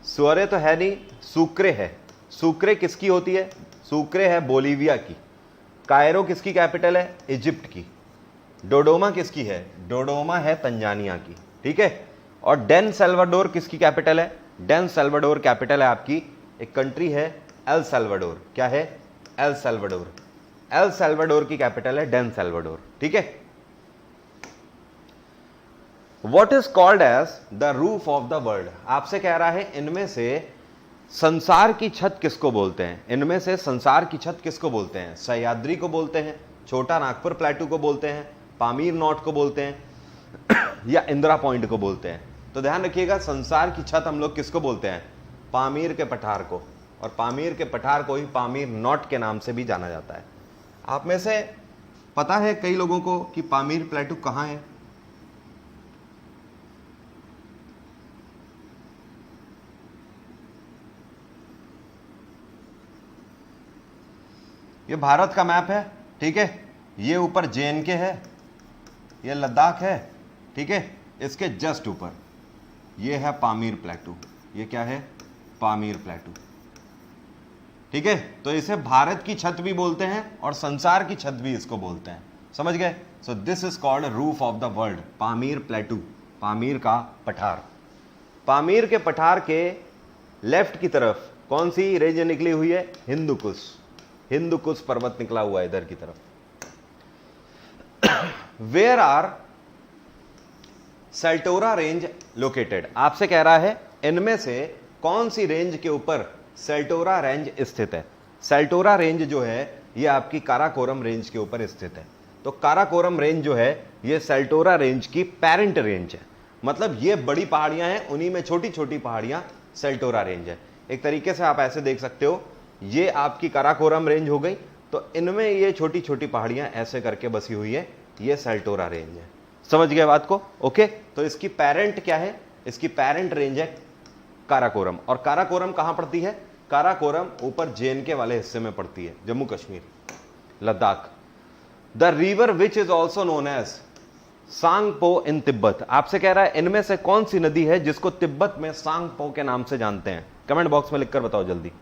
सोरे तो है नहीं, सुक्रे है। सुक्रे किसकी होती है? सुक्रे है बोलीविया की। कायरो किसकी कैपिटल है? इजिप्ट की। डोडोमा किसकी है? डोडोमा है तंजानिया की, ठीक है। और डेन सेल्वाडोर किसकी कैपिटल है? डेन सेल्वाडोर कैपिटल है आपकी, एक कंट्री है एल सेल्वाडोर। क्या है? El Salvador. एल सेल्वाडोर की कैपिटल है डेन सेल्वाडोर, ठीक है। What is called as the roof of the world? आपसे कह रहा है इनमें से संसार की छत किसको बोलते हैं? इनमें से संसार की छत किसको बोलते हैं? सह्याद्री को बोलते हैं, छोटा नागपुर प्लेटू को बोलते हैं, पामीर नॉट को बोलते हैं या इंदिरा पॉइंट को बोलते हैं? तो ध्यान रखिएगा, संसार की छत हम लोग किसको बोलते हैं? पामीर के पठार को। और पामीर के पठार को ही पामीर नॉट के नाम से भी जाना जाता है। आप में से पता है कई लोगों को कि पामीर प्लेटू कहां है? ये भारत का मैप है, ठीक है। ये ऊपर JNK है, ये लद्दाख है, ठीक है। इसके जस्ट ऊपर ये है पामीर प्लेटू। ये क्या है? पामीर प्लेटू, ठीक है। तो इसे भारत की छत भी बोलते हैं और संसार की छत भी इसको बोलते हैं, समझ गए? So this is called roof of the world, Pamir प्लेटू, Pamir का पठार। पामीर के पठार के लेफ्ट की तरफ कौन सी रेंज निकली हुई है? हिंदू कुश। हिंदू कुश पर्वत निकला हुआ है इधर की तरफ। Where are Saltoro range located? आपसे कह रहा है इनमें से कौन सी रेंज के ऊपर सेल्टोरा रेंज स्थित है? सेल्टोरा रेंज जो है ये आपकी काराकोरम रेंज के ऊपर स्थित है। तो काराकोरम रेंज जो है ये सेल्टोरा रेंज की पेरेंट रेंज है। मतलब ये बड़ी पहाड़ियां हैं, उन्हीं में छोटी छोटी पहाड़ियां सेल्टोरा रेंज है। एक तरीके से आप ऐसे देख सकते हो, ये आपकी काराकोरम रेंज हो गई, तो इनमें ये छोटी छोटी पहाड़ियां ऐसे करके बसी हुई है, ये सेल्टोरा रेंज है। समझ गए बात को? ओके। तो इसकी पेरेंट क्या है? इसकी पेरेंट रेंज है काराकोरम। और काराकोरम कहां पड़ती है? काराकोरम ऊपर JNK वाले हिस्से में पड़ती है, Jammu Kashmir, Ladakh. The river which is also known as Tsangpo in Tibet? आपसे कह रहा है इनमें से कौन सी नदी है जिसको तिब्बत में सांगपो के नाम से जानते हैं? कमेंट बॉक्स में लिखकर बताओ जल्दी।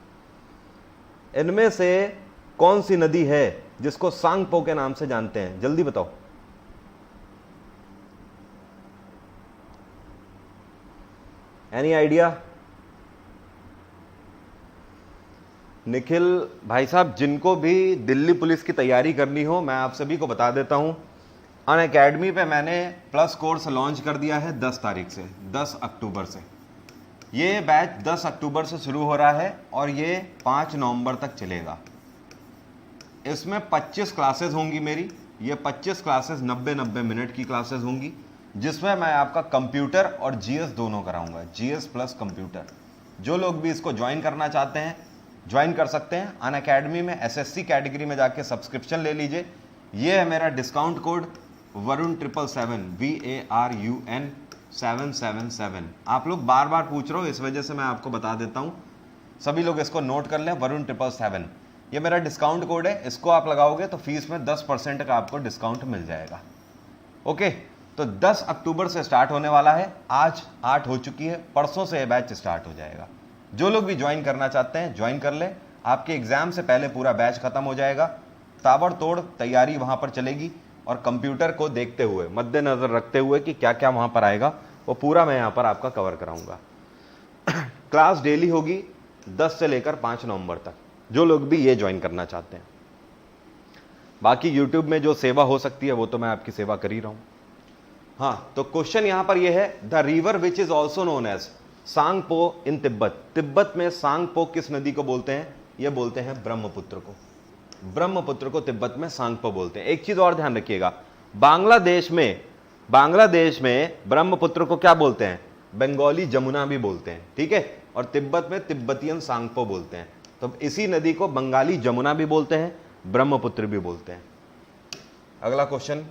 इनमें से कौन सी नदी है जिसको सांगपो के नाम से जानते हैं? जल्दी बताओ। Any idea? निखिल भाई साहब, जिनको भी दिल्ली पुलिस की तैयारी करनी हो, मैं आप सभी को बता देता हूं, अनअकैडमी पे मैंने प्लस कोर्स लॉन्च कर दिया है 10 तारीख से, 10 अक्टूबर से। ये बैच 10 अक्टूबर से शुरू हो रहा है और ये 5 नवंबर तक चलेगा। इसमें 25 क्लासेस होंगी मेरी। ये 25 क्लासेस 90-90 मिनट की क्लासेस होंगी, जिसमें मैं आपका कंप्यूटर और GS दोनों कराऊंगा, GS प्लस कंप्यूटर। जो लोग भी इसको ज्वाइन करना चाहते हैं ज्वाइन कर सकते हैं। अनअकैडमी में SSC कैटेगरी में जाके सब्सक्रिप्शन ले लीजिए। ये है मेरा डिस्काउंट कोड वरुण 777, VARUN 777। आप लोग बार बार पूछ रहे हो, इस वजह से मैं आपको बता देता हूं, सभी लोग इसको नोट कर लें, वरुण 777। ये मेरा डिस्काउंट कोड है, इसको आप लगाओगे तो फीस में 10% का आपको डिस्काउंट मिल जाएगा। ओके, तो 10 अक्टूबर से स्टार्ट होने वाला है। आज 8 हो चुकी है, परसों से ये बैच स्टार्ट हो जाएगा। जो लोग भी ज्वाइन करना चाहते हैं ज्वाइन कर ले। आपके एग्जाम से पहले पूरा बैच खत्म हो जाएगा। ताबड़तोड़ तैयारी वहां पर चलेगी और कंप्यूटर को देखते हुए, मद्देनजर रखते हुए कि क्या क्या वहां पर आएगा, वो पूरा मैं यहां पर आपका कवर कराऊंगा। क्लास डेली होगी 10 से लेकर 5 नवंबर तक, जो लोग भी ये ज्वाइन करना चाहते हैं। बाकी यूट्यूब में जो सेवा हो सकती है वो तो मैं आपकी सेवा कर ही रहा हूं। हाँ, तो क्वेश्चन यहां पर ये है, the river which is also known as Tsangpo in Tibet. Tibet में सांगपो किस नदी को बोलते हैं? ये बोलते हैं ब्रह्मपुत्र को। ब्रह्मपुत्र को तिब्बत में सांगपो बोलते हैं। एक चीज और ध्यान रखिएगा, बांग्लादेश में ब्रह्मपुत्र को क्या बोलते हैं? बंगाली जमुना भी बोलते हैं, ठीक है। और तिब्बत में तिब्बतियन सांगपो बोलते हैं। तो इसी नदी को बंगाली जमुना भी बोलते हैं, ब्रह्मपुत्र भी बोलते हैं। अगला question,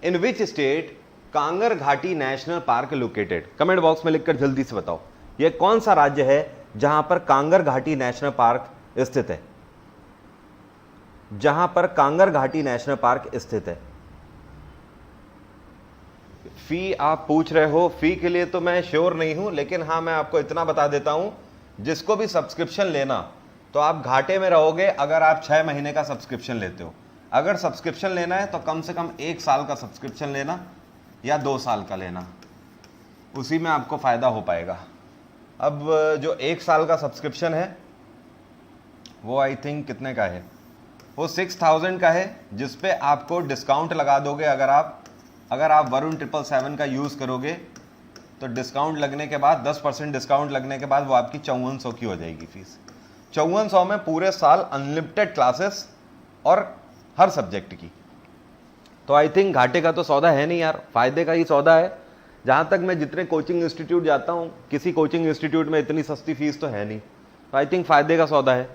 in which state Kanger घाटी national park located? Comment box में लिखकर जल्दी से बताओ, यह कौन सा राज्य है जहां पर कांगर घाटी नेशनल पार्क स्थित है, जहां पर कांगर घाटी नेशनल पार्क स्थित है। फी आप पूछ रहे हो, फी के लिए तो मैं श्योर नहीं हूं, लेकिन हां मैं आपको इतना बता देता हूं, जिसको भी सब्सक्रिप्शन लेना, तो आप घाटे में रहोगे अगर आप 6 महीने का सब्सक्रिप्शन लेते हो। अगर सब्सक्रिप्शन लेना है तो कम से कम 1 साल का सब्सक्रिप्शन लेना या 2 साल का लेना, उसी में आपको फायदा हो पाएगा। अब जो 1 साल का सब्सक्रिप्शन है वो आई थिंक कितने का है, वो 6000 का है, जिसपे आपको डिस्काउंट लगा दोगे। अगर आप वरुण 777 का यूज़ करोगे तो डिस्काउंट लगने के बाद 10% डिस्काउंट लगने के बाद वो आपकी 5400 की हो जाएगी फीस। 5400 में पूरे साल अनलिमिटेड क्लासेस और हर सब्जेक्ट की। तो आई थिंक घाटे का तो सौदा है नहीं यार, फायदे का ही सौदा है। जहाँ तक मैं जितने कोचिंग इंस्टीट्यूट जाता हूँ, किसी कोचिंग इंस्टीट्यूट में इतनी सस्ती फीस तो है नहीं। तो आई थिंक फायदे का सौदा है।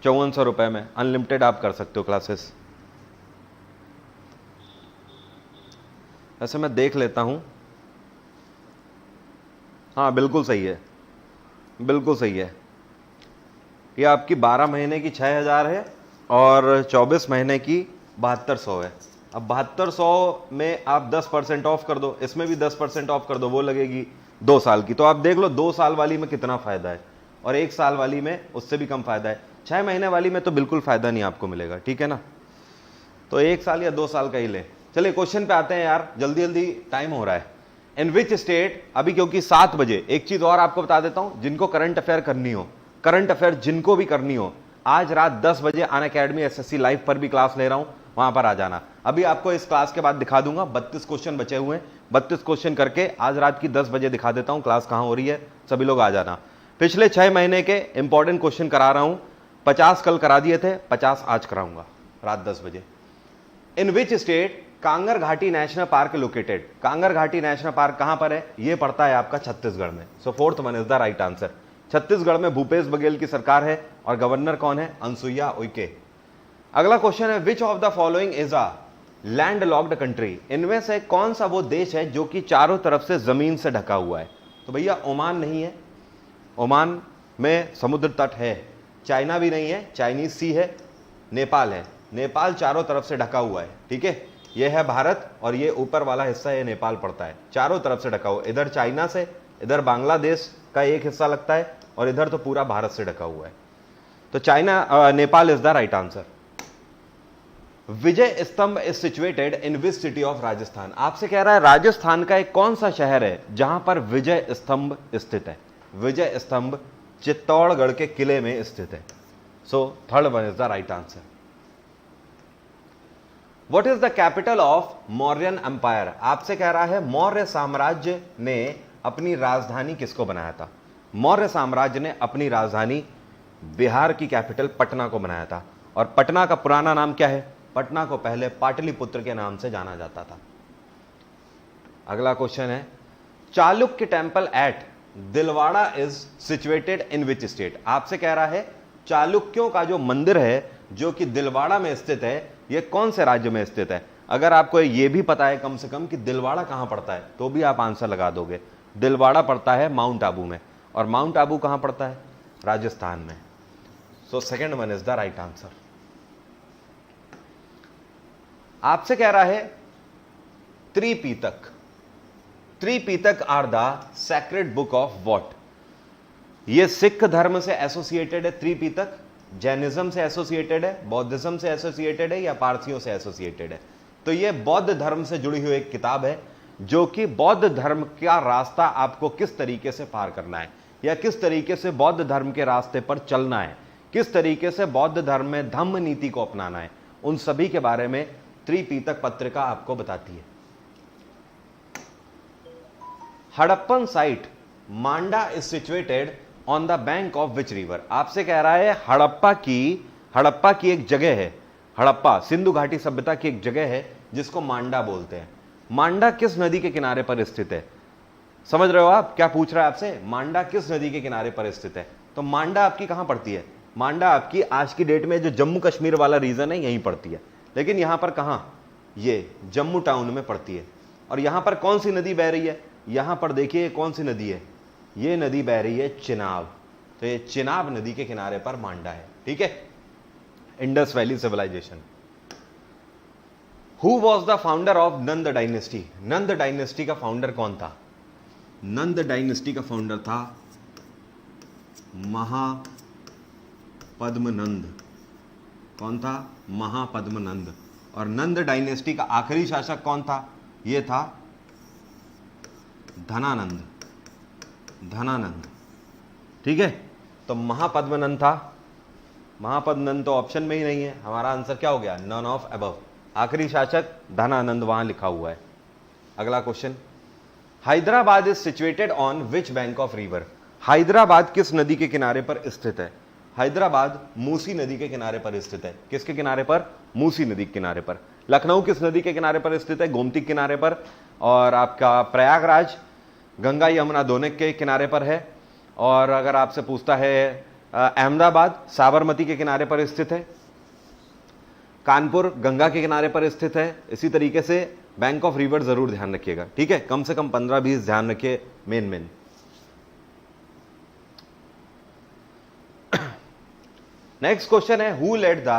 5400 रुपये में अनलिमिटेड आप कर सकते हो क्लासेस। ऐसे मैं देख लेता हूँ, हाँ बिल्कुल सही है, बिल्कुल सही है। ये आपकी 12 महीने की 6000 है और 24 महीने की 7200 है। अब 7200 में आप 10% ऑफ कर दो, इसमें भी 10% ऑफ कर दो, वो लगेगी 2 साल की। तो आप देख लो 2 साल वाली में कितना फायदा है और 1 साल वाली में उससे भी कम फायदा है। 6 महीने वाली में तो बिल्कुल फायदा नहीं आपको मिलेगा, ठीक है ना। तो 1 साल या 2 साल का ही ले। चलिए क्वेश्चन पे आते हैं यार, जल्दी जल्दी टाइम हो रहा है। इन विच स्टेट, अभी क्योंकि 7 बजे, एक चीज और आपको बता देता हूं, जिनको करंट अफेयर करनी हो, करंट अफेयर जिनको भी करनी हो, आज रात 10 बजे अनअकैडमी एसएससी लाइव पर भी क्लास ले रहा हूं, वहां पर आ जाना। अभी आपको इस क्लास के बाद दिखा दूंगा, 32 क्वेश्चन बचे हुए हैं, 32 क्वेश्चन करके आज रात की 10 बजे दिखा देता हूं क्लास कहां हो रही है, सभी लोग आ जाना। पिछले 6 महीने के इंपॉर्टेंट क्वेश्चन करा रहा हूं, 50 कल करा दिए थे, 50 आज कराऊंगा रात 10 बजे। इन विच स्टेट कांगर घाटी नेशनल पार्क लोकेटेड, कांगर घाटी नेशनल पार्क कहां पर है, यह पड़ता है आपका छत्तीसगढ़ में। सो 4th one is the right answer. Chhattisgarh में भूपेश बघेल की सरकार है और गवर्नर कौन है, अनसुईया उइके। अगला क्वेश्चन है, विच of the following is a land locked country, इनमें से कौन सा वो देश है जो कि चारों तरफ से जमीन से ढका हुआ है। तो भैया ओमान नहीं है, ओमान में समुद्र तट है। चाइना भी नहीं है, चाइनीज सी है। नेपाल है, नेपाल चारों तरफ से ढका हुआ है, ठीक है। यह है भारत और ये ऊपर वाला हिस्सा ये नेपाल पड़ता है, चारों तरफ से ढका हुआ। इधर चाइना से, इधर बांग्लादेश का एक हिस्सा लगता है और इधर तो पूरा भारत से ढका हुआ है। तो China, Nepal is the right answer. Vijay Stambh is situated in which city of Rajasthan, आपसे कह रहा है राजस्थान का एक कौन सा शहर है जहां पर विजय स्तंभ स्थित है। विजय स्तंभ चित्तौड़गढ़ के किले में स्थित है। So 3rd one is the right answer. What is the capital of Mauryan empire, आपसे कह रहा है मौर्य साम्राज्य ने अपनी राजधानी किसको बनाया था। मौर्य साम्राज्य ने अपनी राजधानी बिहार की कैपिटल पटना को बनाया था। और पटना का पुराना नाम क्या है, पटना को पहले पाटलिपुत्र के नाम से जाना जाता था। अगला क्वेश्चन है, Chalukya temple at Dilwara is situated in which state, आपसे कह रहा है चालुक्यों का जो मंदिर है जो कि दिलवाड़ा में स्थित है, ये कौन से राज्य में स्थित है। अगर आपको ये भी पता है कम से कम कि दिलवाड़ा कहां पड़ता है, तो भी आप आंसर लगा दोगे। दिलवाड़ा पड़ता है माउंट आबू में, और माउंट आबू कहां पड़ता है, राजस्थान में। So 2nd one is the right answer. आपसे कह रहा है Tripitaka, Tripitaka are the sacred book of what, ये सिख धर्म से एसोसिएटेड है। त्रिपीतक जैनिज्म से एसोसिएटेड है, बौद्धिज्म से एसोसिएटेड है या पारसियों से एसोसिएटेड है। तो ये बौद्ध धर्म से जुड़ी हुई एक किताब है जो कि बौद्ध धर्म का रास्ता आपको किस तरीके से पार करना है, या किस तरीके से बौद्ध धर्म के रास्ते पर चलना है, किस तरीके से बौद्ध धर्म में धम्म नीति को अपनाना है, उन सभी के बारे में त्रिपीतक पत्रिका आपको बताती है। Harappan site Manda is situated on the bank of which river, आपसे कह रहा है हड़प्पा की एक जगह है, हड़प्पा सिंधु घाटी सभ्यता की एक जगह है जिसको मांडा बोलते हैं। मांडा किस नदी के किनारे पर स्थित है, समझ रहे हो आप क्या पूछ रहा है आपसे, मांडा किस नदी के किनारे पर स्थित है। तो मांडा आपकी कहां पड़ती है, मांडा आपकी आज की डेट में जो जम्मू कश्मीर वाला रीजन है यहीं पड़ती है, लेकिन यहां पर कहां, ये जम्मू टाउन में पड़ती है। और यहां पर कौन सी नदी बह रही है, यहां पर देखिए कौन सी नदी है, ये नदी बह रही है चिनाब। तो ये चिनाब नदी के किनारे पर मांडा है। ठीक है, Indus valley civilisation. Who was the founder of Nanda dynasty? Nanda dynasty का फाउंडर कौन था? नंद डायनेस्टी का फाउंडर था महापद्मनंद। कौन था? महापद्मनंद। और नंद डायनेस्टी का आखिरी शासक कौन था? यह था धनानंद। धनानंद। ठीक है, तो महापद्मनंद था। महापद्मनंद तो ऑप्शन में ही नहीं है, हमारा आंसर क्या हो गया? None of above. आखिरी शासक धनानंद वहां लिखा हुआ है। अगला question, Hyderabad is situated on which bank of river? Hyderabad किस नदी के किनारे पर स्थित है? हैदराबाद मूसी नदी के किनारे पर स्थित है। किसके किनारे पर? मूसी नदी के किनारे पर। लखनऊ किस नदी के किनारे पर स्थित है? गोमती किनारे पर। और आपका प्रयागराज गंगा यमुना दोनों के किनारे पर है। और अगर आपसे पूछता है अहमदाबाद साबरमती के किनारे पर स्थित है। कानपुर गंगा के किनारे पर स्थित है। इसी तरीके से बैंक ऑफ रिवर जरूर ध्यान रखिएगा। ठीक है, कम से कम 15-20 ध्यान रखिए मेन। नेक्स्ट क्वेश्चन है, who led the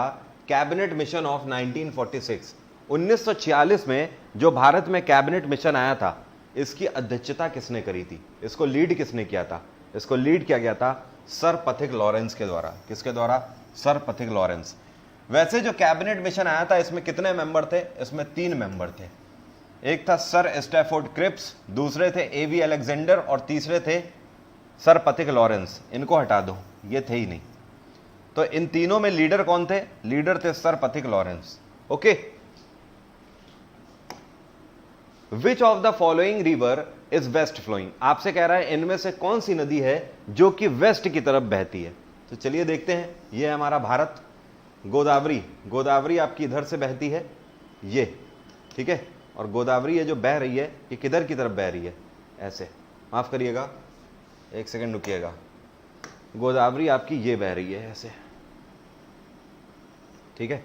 cabinet mission of 1946? 1946 में जो भारत में कैबिनेट मिशन आया था, इसकी अध्यक्षता किसने करी थी? इसको लीड किसने किया था? इसको लीड किया गया था सर पथिक लॉरेंस के द्वारा। किसके द्वारा? Sir Pethick Lawrence. वैसे जो कैबिनेट मिशन आया था इसमें कितने मेंबर थे? इसमें 3 मेंबर थे। एक था सर स्टैफोर्ड क्रिप्स, दूसरे थे एवी अलेक्जेंडर और तीसरे थे सर पथिक लॉरेंस। इनको हटा दो, ये थे ही नहीं। तो इन तीनों में लीडर कौन थे? लीडर थे sir Pethick Lawrence. Okay, which of the following river is west flowing? आपसे कह रहा है इनमें से कौन सी नदी है जो कि वेस्ट की तरफ बहती है। तो चलिए देखते हैं। ये है हमारा भारत, गोदावरी। गोदावरी आपकी इधर से बहती है, ये। ठीक है, और गोदावरी ये जो बह रही है ये किधर की तरफ बह रही है? ऐसे, माफ करिएगा, एक सेकंड रुकिएगा। गोदावरी आपकी ये बह रही है ऐसे। ठीक है,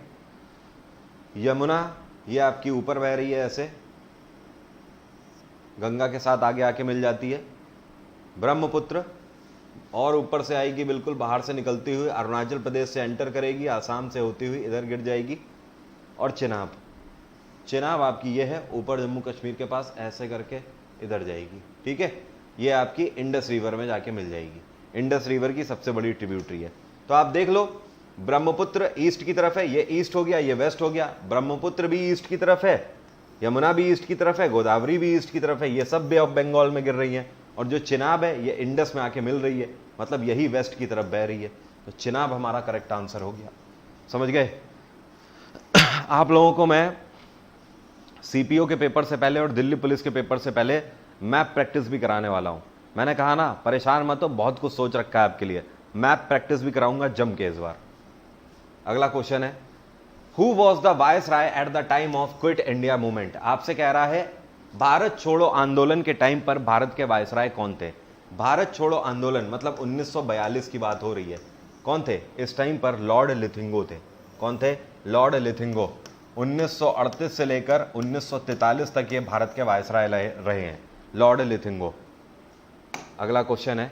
यमुना ये आपकी ऊपर बह रही है ऐसे, गंगा के साथ आगे आके मिल जाती है। ब्रह्मपुत्र और ऊपर से आएगी, बिल्कुल बाहर से निकलती हुई अरुणाचल प्रदेश से एंटर करेगी, आसाम से होती हुई इधर गिर जाएगी। और चिनाब, चिनाब आपकी ये है ऊपर जम्मू कश्मीर के पास, ऐसे करके इधर जाएगी। ठीक है, ये आपकी इंडस रिवर में जाके मिल जाएगी। इंडस रिवर की सबसे बड़ी ट्रिब्यूटरी है। तो आप देख लो, ब्रह्मपुत्र ईस्ट की तरफ है, ये ईस्ट हो गया, ये वेस्ट हो गया। ब्रह्मपुत्र भी ईस्ट की तरफ है, यमुना भी ईस्ट की तरफ है, गोदावरी भी ईस्ट की तरफ है। ये सब बे ऑफ बंगाल में गिर रही हैं। और जो चिनाब है ये इंडस में आके मिल रही है, मतलब यही वेस्ट की तरफ बह रही है। तो चिनाब हमारा करेक्ट आंसर हो गया। समझ गए? आप लोगों को मैं सीपीओ के पेपर से पहले और दिल्ली पुलिस के पेपर से पहले मैप प्रैक्टिस भी कराने वाला हूं। मैंने कहा ना, परेशान मत हो, बहुत कुछ सोच रखा है आपके लिए। मैप प्रैक्टिस भी कराऊंगा जम के इस बार। अगला क्वेश्चन है, who was the viceroy at the time of quit India movement? आपसे कह रहा है भारत छोड़ो आंदोलन के टाइम पर भारत के वायसराय कौन थे? भारत छोड़ो आंदोलन मतलब 1942 की बात हो रही है। कौन थे इस टाइम पर? लॉर्ड लिथिंगो थे। कौन थे? लॉर्ड लिथिंगो। 1938 से लेकर 1943 तक ये भारत के वायसराय रहे हैं, लॉर्ड लिथिंगो। अगला क्वेश्चन है,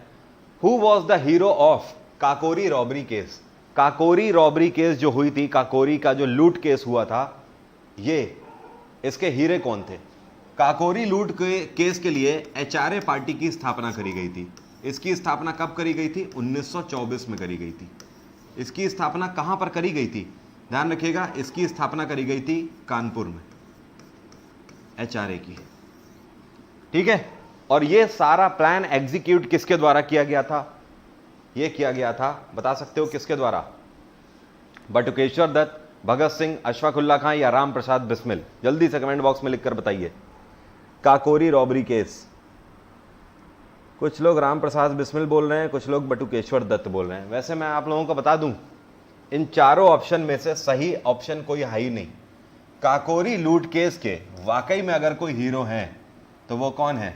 who was the hero of Kakori robbery case? Kakori robbery case जो हुई थी, काकोरी का जो लूट केस हुआ था, ये इसके हीरे कौन थे? काकोरी लूट के केस के लिए एचआरए पार्टी की स्थापना करी गई थी। इसकी स्थापना कब करी गई थी? 1924 में करी गई थी। इसकी स्थापना कहां पर करी गई थी? ध्यान रखिएगा, इसकी स्थापना करी गई थी कानपुर में, एचआरए की। ठीक है, और ये सारा प्लान एग्जीक्यूट किसके द्वारा किया गया था? ये किया गया था, बता सकते हो किसके द्वारा? बटुकेश्वर दत्त, भगत सिंह, अशफाक उल्लाह खां या राम प्रसाद बिस्मिल? जल्दी से कमेंट बॉक्स में लिखकर बताइए। काकोरी रॉबरी केस, कुछ लोग राम प्रसाद बिस्मिल बोल रहे हैं, कुछ लोग बटुकेश्वर दत्त बोल रहे हैं। वैसे मैं आप लोगों को बता दूं, इन चारों ऑप्शन में से सही ऑप्शन कोई है ही नहीं। काकोरी लूट केस के वाकई में अगर कोई हीरो है तो वो कौन है?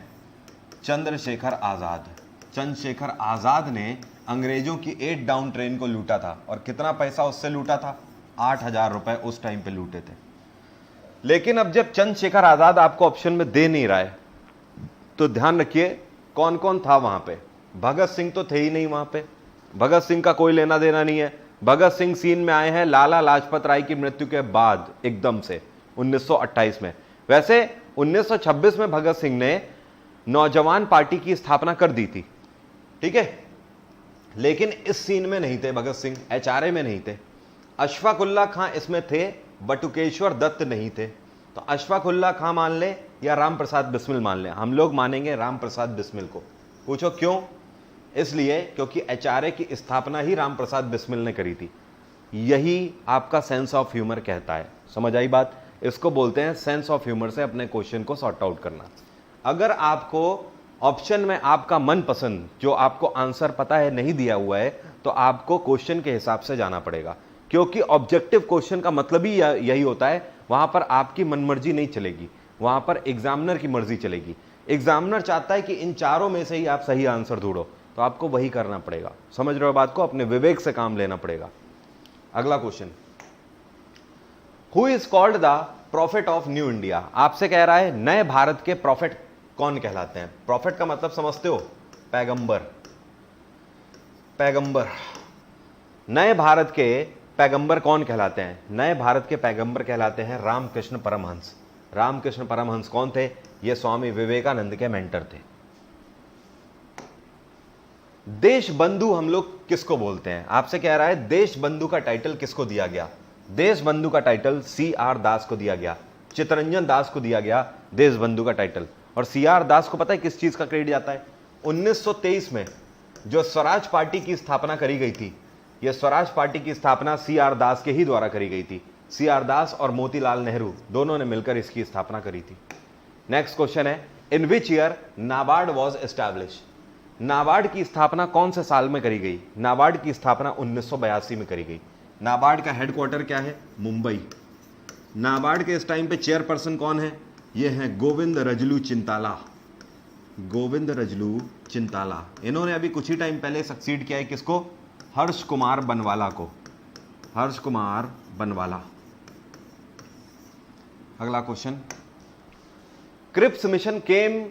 चंद्रशेखर आजाद। चंद्रशेखर आजाद ने अंग्रेजों की 8 डाउन ट्रेन को लूटा था। और कितना पैसा उससे लूटा था? 8,000 रुपए उस टाइम पे लूटे थे। लेकिन अब जब चंद्रशेखर आजाद आपको ऑप्शन में दे नहीं रहा है, तो ध्यान रखिए कौन कौन था वहां पे। भगत सिंह तो थे ही नहीं वहां पे, भगत सिंह का कोई लेना देना नहीं है। भगत सिंह सीन में आए हैं लाला लाजपत राय की मृत्यु के बाद एकदम से 1928 में। वैसे 1926 में भगत सिंह ने नौजवान पार्टी की स्थापना कर दी थी, ठीक है, लेकिन इस सीन में नहीं थे भगत सिंह, एचआरए में नहीं थे। अशफाक उल्लाह खां इसमें थे, बटुकेश्वर दत्त नहीं थे। तो अशफाक उल्लाह खां मान ले या राम प्रसाद बिस्मिल मान ले, हम लोग मानेंगे राम प्रसाद बिस्मिल को। पूछो क्यों? इसलिए क्योंकि एचआरए की स्थापना ही राम प्रसाद बिस्मिल ने करी थी। यही आपका सेंस ऑफ ह्यूमर कहता है। समझ आई बात? इसको बोलते हैं सेंस ऑफ ह्यूमर से अपने क्वेश्चन को सॉर्ट आउट करना। अगर आपको ऑप्शन में आपका मनपसंद जो आपको आंसर पता है नहीं दिया हुआ है, तो आपको क्वेश्चन के हिसाब से जाना पड़ेगा, क्योंकि ऑब्जेक्टिव क्वेश्चन का मतलब ही यही होता है। वहां पर आपकी मनमर्जी नहीं चलेगी, वहां पर एग्जामिनर की मर्जी चलेगी। एग्जामिनर चाहता है कि इन चारों में से ही आप सही आंसर ढूंढो, तो आपको वही करना पड़ेगा। समझ रहे हो बात को? अपने विवेक से काम लेना पड़ेगा। अगला question, who is called the profit of new India? आपसे कह रहा है नए भारत के प्रॉफिट कौन कहलाते हैं? प्रॉफिट का मतलब समझते हो? पैगंबर। पैगंबर, नए भारत के पैगंबर कौन कहलाते हैं? नए भारत के पैगंबर कहलाते हैं रामकृष्ण परमहंस। रामकृष्ण परमहंस कौन थे? ये स्वामी विवेकानंद के मेंटर थे। देश बंधु हम लोग किसको बोलते हैं? आपसे कह रहा है देश बंधु का टाइटल किसको दिया गया? देश बंधु का टाइटल CR दास को दिया गया, चित्तरंजन दास को दिया गया देश बंधु का टाइटल। और CR दास को पता है किस चीज का क्रेडिट जाता है? 1923 में जो स्वराज पार्टी की स्थापना करी गई थी, यह स्वराज पार्टी की स्थापना CR दास के ही द्वारा करी गई थी। CR दास और मोतीलाल नेहरू दोनों ने मिलकर इसकी स्थापना करी थी। नेक्स्ट क्वेश्चन है, in which year NABARD was establish? NABARD की स्थापना कौन से साल में करी गई? नाबार्ड की स्थापना 1982 में करी गई। नाबार्ड का हेडक्वार्टर क्या है? मुंबई। नाबार्ड के इस टाइम पे चेयरपर्सन कौन है? ये हैं गोविंद रजलू चिंताला। गोविंद रजलू चिंताला। इन्होंने अभी कुछ ही टाइम पहले सक्सीड किया है किसको? हर्ष कुमार बनवाला को। हर्ष कुमार बनवाला। अगला question, Cripps mission came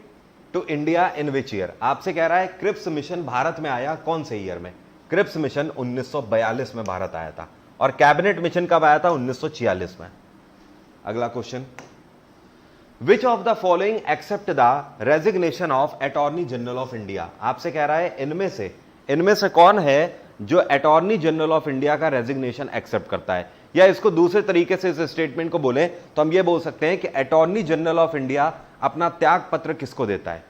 to India in which year? आपसे कह रहा है क्रिप्स मिशन भारत में आया कौन से ईयर में? क्रिप्स मिशन 1942 में भारत आया था। और कैबिनेट मिशन कब आया था? 1946 में। अगला question, which of the following except the resignation of attorney general of India? आपसे कह रहा है इनमें से कौन है जो अटॉर्नी जनरल ऑफ इंडिया का रेजिग्नेशन एक्सेप्ट करता है? या इसको दूसरे तरीके से इस स्टेटमेंट को बोले तो हम ये बोल सकते हैं कि अटॉर्नी जनरल ऑफ इंडिया अपना त्याग पत्र किसको देता है?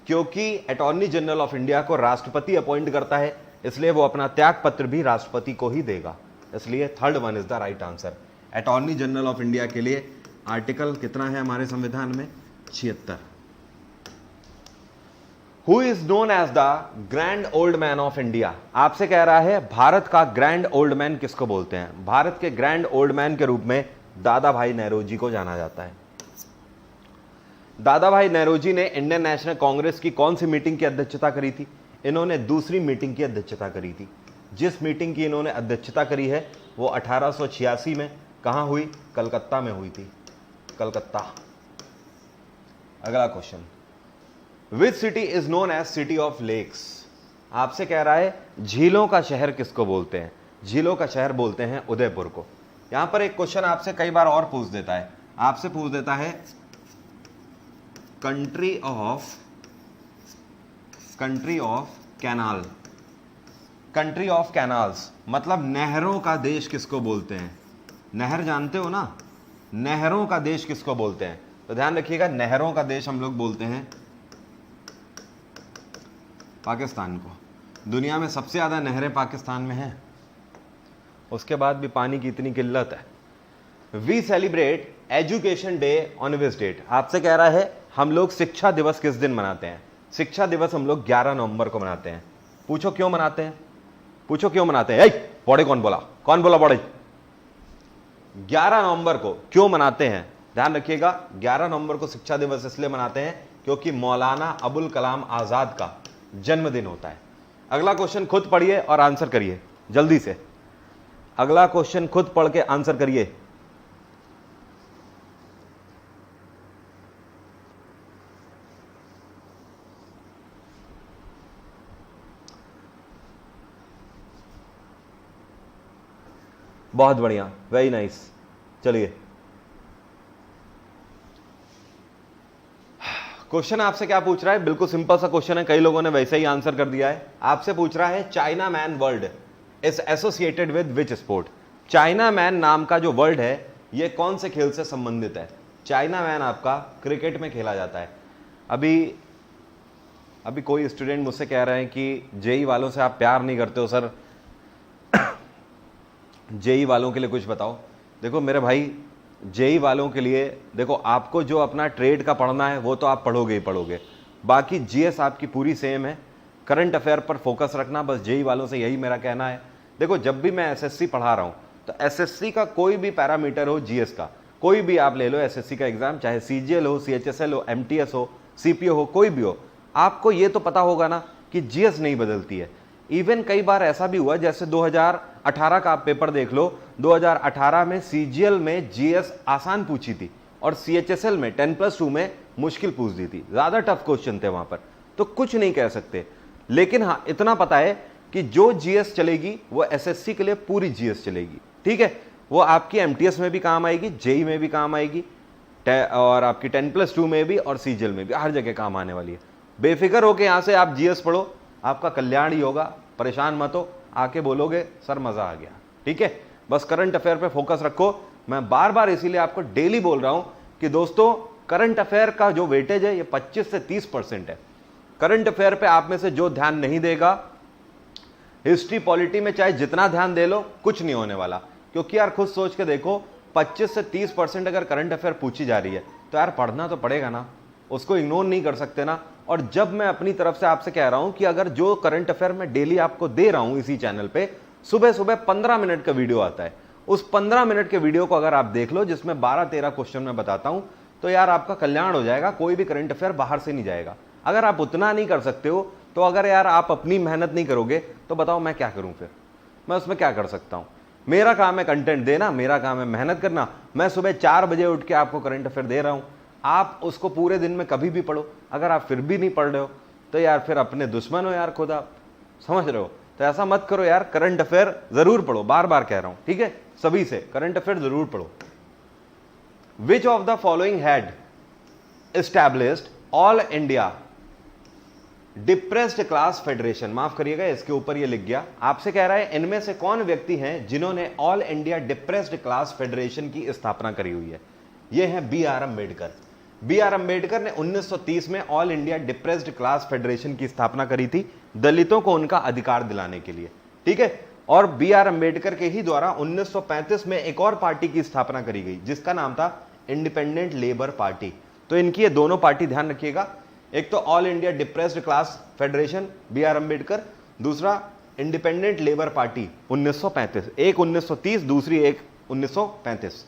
क्योंकि अटॉर्नी जनरल ऑफ इंडिया को राष्ट्रपति अपॉइंट करता है, इसलिए वो अपना त्याग पत्र भी राष्ट्रपति को ही देगा। इसलिए third one is the right answer. Attorney general of India के लिए आर्टिकल कितना है हमारे संविधान में? 76। Who is known as the grand old man of India? आपसे कह रहा है भारत का ग्रैंड ओल्ड मैन किसको बोलते हैं? भारत के ग्रैंड ओल्ड मैन के रूप में दादा भाई नेहरूजी को जाना जाता है। दादा भाई नेहरूजी ने इंडियन नेशनल कांग्रेस की कौन सी मीटिंग की अध्यक्षता करी थी? इन्होंने दूसरी मीटिंग की अध्यक्षता करी थी। जिस मीटिंग की इन्होंने अध्यक्षता करी है वो 1886 में कहां हुई? कलकत्ता में हुई थी। कलकत्ता। अगला question, which city is known as city of lakes? आपसे कह रहा है झीलों का शहर किसको बोलते हैं? झीलों का शहर बोलते हैं उदयपुर को। यहां पर एक क्वेश्चन आपसे कई बार और पूछ देता है, आपसे पूछ देता है country of canal. Country of canals मतलब नहरों का देश किसको बोलते हैं? नहर जानते हो ना, नहरों का देश किसको बोलते हैं? तो ध्यान रखिएगा, नहरों का देश हम लोग बोलते हैं पाकिस्तान को। दुनिया में सबसे ज्यादा नहरें पाकिस्तान में हैं, उसके बाद भी पानी की इतनी किल्लत है। We celebrate education day on which date? आपसे कह रहा है हम लोग शिक्षा दिवस किस दिन मनाते हैं? शिक्षा दिवस हम लोग 11 नवंबर को मनाते हैं। पूछो क्यों मनाते हैं? पूछो क्यों मनाते हैं? बॉडी कौन बोला? कौन बोला बॉडी? 11 नवंबर को क्यों मनाते हैं? ध्यान रखिएगा, 11 नवंबर को शिक्षा दिवस इसलिए मनाते हैं क्योंकि मौलाना अबुल कलाम आजाद का जन्मदिन होता है। अगला क्वेश्चन खुद पढ़िए और आंसर करिए जल्दी से। अगला क्वेश्चन खुद पढ़ के आंसर करिए। बहुत बढ़िया, वेरी नाइस। चलिए, क्वेश्चन आपसे क्या पूछ रहा है? बिल्कुल सिंपल सा क्वेश्चन है, कई लोगों ने वैसे ही आंसर कर दिया है। आपसे पूछ रहा है China man world is associated with which sport. China man नाम का जो वर्ड है ये कौन से खेल से संबंधित है? चाइना मैन आपका क्रिकेट में खेला जाता है। अभी कोई स्टूडेंट मुझसे कह रहे हैं कि जेई वालों से आप प्यार नहीं करते हो सर, जेई वालों के लिए कुछ बताओ। देखो मेरे भाई, जेई वालों के लिए देखो, आपको जो अपना ट्रेड का पढ़ना है वो तो आप पढ़ोगे ही पढ़ोगे, बाकी जीएस आपकी पूरी सेम है। करंट अफेयर पर फोकस रखना, बस जेई वालों से यही मेरा कहना है। देखो जब भी मैं एसएससी पढ़ा रहा हूं तो एसएससी का कोई भी पैरामीटर हो, जीएस का कोई भी आप ले लो, एसएससी का एग्जाम, चाहे सीजीएल हो, सीएचएसएल हो, एमटीएस हो, सीपीओ हो, कोई भी हो, आपको ये तो पता होगा ना कि जीएस नहीं बदलती है। इवन कई बार ऐसा भी हुआ, जैसे 2018 का आप पेपर देख लो, 2018 में सीजीएल में जीएस आसान पूछी थी और सीएचएसएल में 10+2 में मुश्किल पूछ दी थी, ज्यादा टफ क्वेश्चन थे वहां पर, तो कुछ नहीं कह सकते। लेकिन हाँ इतना पता है कि जो जीएस चलेगी वो एसएससी के लिए पूरी जीएस चलेगी, ठीक है। वो आपकी एमटीएस में भी काम आएगी, जेई में भी काम आएगी, और आपकी 10+2 में भी और सीजीएल में भी, हर जगह काम आने वाली है। बेफिक्र होके यहां से आप जीएस पढ़ो, आपका कल्याण ही होगा, परेशान मत हो, आके बोलोगे सर मजा आ गया, ठीक है। बस करंट अफेयर पे फोकस रखो। मैं बार बार इसीलिए आपको डेली बोल रहा हूं कि दोस्तों करंट अफेयर का जो वेटेज है ये 25 से 30% है। करंट अफेयर पे आप में से जो ध्यान नहीं देगा, हिस्ट्री पॉलिटी में चाहे जितना ध्यान दे लो कुछ नहीं होने वाला, क्योंकि यार खुद सोच के देखो 25 से 30% अगर करंट अफेयर पूछी जा रही है तो यार पढ़ना तो पड़ेगा ना, उसको इग्नोर नहीं कर सकते ना। और जब मैं अपनी तरफ से आपसे कह रहा हूं कि अगर जो करंट अफेयर मैं डेली आपको दे रहा हूं इसी चैनल पे, सुबह सुबह 15 मिनट का वीडियो आता है, उस 15 मिनट के वीडियो को अगर आप देख लो जिसमें 12-13 क्वेश्चन मैं बताता हूं, तो यार आपका कल्याण हो जाएगा, कोई भी करंट अफेयर बाहर से नहीं जाएगा। अगर आप उतना नहीं कर सकते हो तो अगर यार आप अपनी मेहनत नहीं करोगे तो बताओ मैं क्या करूं, फिर मैं उसमें क्या कर सकता हूं। मेरा काम है कंटेंट देना, मेरा काम है मेहनत करना। मैं सुबह 4 बजे उठ के आपको करंट अफेयर दे रहा हूं, आप उसको पूरे दिन में कभी भी पढ़ो। अगर आप फिर भी नहीं पढ़ रहे हो तो यार फिर अपने दुश्मन हो यार खुद, आप समझ रहे हो। तो ऐसा मत करो यार, करंट अफेयर जरूर पढ़ो, बार बार कह रहा हूं, ठीक है। सभी से करंट अफेयर जरूर पढ़ो। विच of the following had established all India depressed class federation, माफ करिएगा इसके ऊपर ये लिख गया, आपसे कह रहा है इनमें से कौन व्यक्ति हैं जिन्होंने all India depressed class federation की स्थापना करी हुई है? ये है B R Ambedkar. B R Ambedkar ने 1930 में all India depressed class federation की स्थापना करी थी, दलितों को उनका अधिकार दिलाने के लिए, ठीक है। और बी आर अम्बेडकर के ही द्वारा 1935 में एक और पार्टी की स्थापना करी गई जिसका नाम था इंडिपेंडेंट लेबर पार्टी। तो इनकी ये दोनों पार्टी ध्यान रखिएगा, एक तो all India depressed class federation B R Ambedkar, दूसरा इंडिपेंडेंट लेबर पार्टी 1935, एक 1930 दूसरी एक 1935।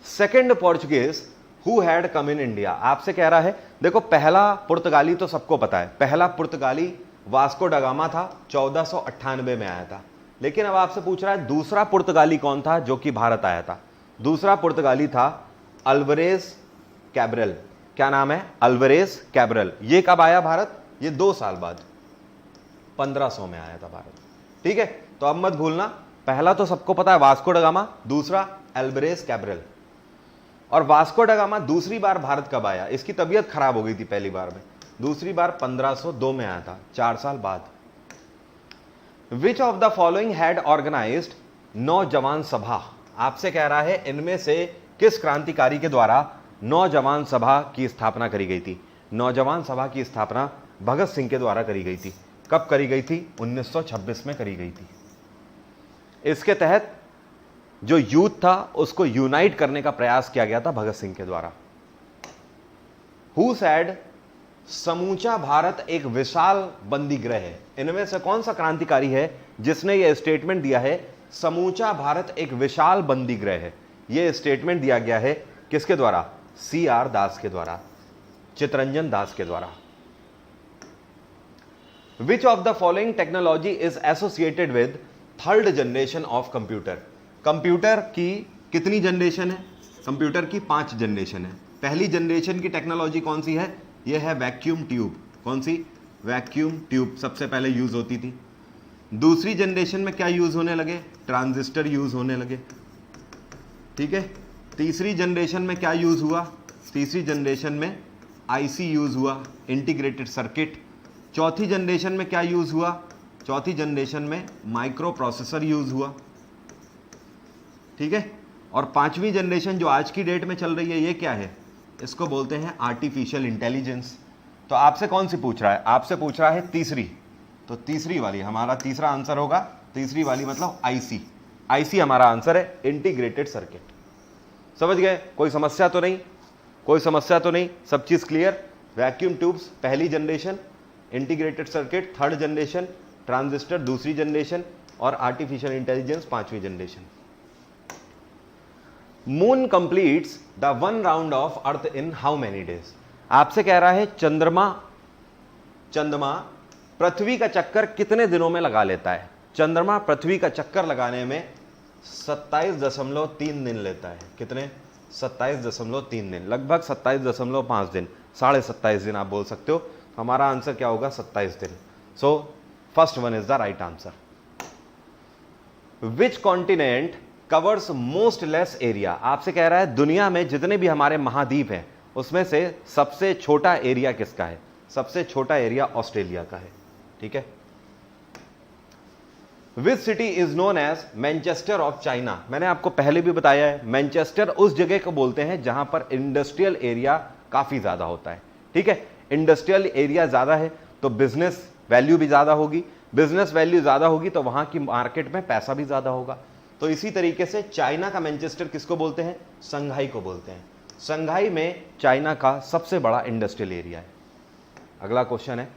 Second Portuguese who had come in India, आपसे कह रहा है देखो पहला पुर्तगाली तो सबको पता है, पहला पुर्तगाली वास्को डा गामा था, 1498 में आया था। लेकिन अब आपसे पूछ रहा है दूसरा पुर्तगाली कौन था जो कि भारत आया था? दूसरा पुर्तगाली था अल्वरेज कैब्रल। क्या नाम है? Alvares Cabral. ये कब आया भारत? ये 2 साल बाद 1500 में आया था भारत, ठीक है। तो अब मत भूलना, पहला तो सबको पता है वास्को डा गामा, दूसरा अल्वरेज कैब्रल। और वास्को डा गामा दूसरी बार भारत कब आया? इसकी तबीयत खराब हो गई थी पहली बार में, दूसरी बार 1502 में आया था, 4 साल बाद। Which of the following had organised Naujawan Sabha, आपसे कह रहा है इनमें से किस क्रांतिकारी के द्वारा नौजवान सभा की स्थापना करी गई थी? नौजवान सभा की स्थापना भगत सिंह के द्वारा करी गई थी। कब करी गई थी? 1926 में करी गई थी। इसके तहत जो यूथ था उसको यूनाइट करने का प्रयास किया गया था भगत सिंह के द्वारा। हु सेड समूचा भारत एक विशाल बंदी गृह है, इनमें से कौन सा क्रांतिकारी है जिसने यह स्टेटमेंट दिया है समूचा भारत एक विशाल बंदी गृह है? यह स्टेटमेंट दिया गया है किसके द्वारा? CR दास के द्वारा, चितरंजन दास के द्वारा। विच of the following technology is associated with third generation of computer, computer की कितनी जनरेशन है? कंप्यूटर की 5 जनरेशन है। पहली जनरेशन की टेक्नोलॉजी कौन सी है? यह है वैक्यूम ट्यूब। कौन सी? वैक्यूम ट्यूब सबसे पहले यूज होती थी। दूसरी जनरेशन में क्या यूज होने लगे? ट्रांजिस्टर यूज होने लगे, ठीक है। तीसरी जनरेशन में क्या यूज हुआ? तीसरी जनरेशन में आईसी यूज हुआ, इंटीग्रेटेड सर्किट। चौथी जनरेशन में क्या यूज हुआ? चौथी जनरेशन में माइक्रो प्रोसेसर यूज हुआ, ठीक है। और पांचवी जनरेशन जो आज की डेट में चल रही है, ये क्या है? इसको बोलते हैं आर्टिफिशियल इंटेलिजेंस। तो आपसे कौन सी पूछ रहा है? आपसे पूछ रहा है तीसरी, तो तीसरी वाली हमारा तीसरा आंसर होगा। तीसरी वाली मतलब आईसी, आईसी हमारा आंसर है, इंटीग्रेटेड सर्किट। समझ गए? कोई समस्या तो नहीं? कोई समस्या तो नहीं? सब चीज क्लियर? वैक्यूम ट्यूब्स पहली generation, integrated circuit third generation, transistor दूसरी जनरेशन और आर्टिफिशियल इंटेलिजेंस पांचवी generation. Moon completes the one round of earth in how many days? आपसे कह रहा है चंद्रमा पृथ्वी का चक्कर कितने दिनों में लगा लेता है? चंद्रमा पृथ्वी का चक्कर लगाने में 27.3 दिन लेता है। कितने? 27.3 दिन, लगभग 27.5 दिन, 27.5 दिन आप बोल सकते हो। हमारा आंसर क्या होगा? 27 दिन। सो first one is the right answer. Which continent covers most less area? आपसे कह रहा है दुनिया में जितने भी हमारे महाद्वीप हैं उसमें से सबसे छोटा एरिया किसका है? सबसे छोटा एरिया ऑस्ट्रेलिया का है, ठीक है। Which city is known as Manchester of China? मैंने आपको पहले भी बताया है, मैनचेस्टर उस जगह को बोलते हैं जहां पर इंडस्ट्रियल एरिया काफी ज्यादा होता है, ठीक है। इंडस्ट्रियल एरिया ज्यादा है तो बिजनेस वैल्यू भी ज्यादा होगी, बिजनेस वैल्यू ज्यादा होगी तो वहां की मार्केट में पैसा भी ज्यादा होगा। तो इसी तरीके से चाइना का मैनचेस्टर किसको बोलते हैं? संघाई को बोलते हैं। संघाई में चाइना का सबसे बड़ा इंडस्ट्रियल एरिया है। अगला क्वेश्चन है,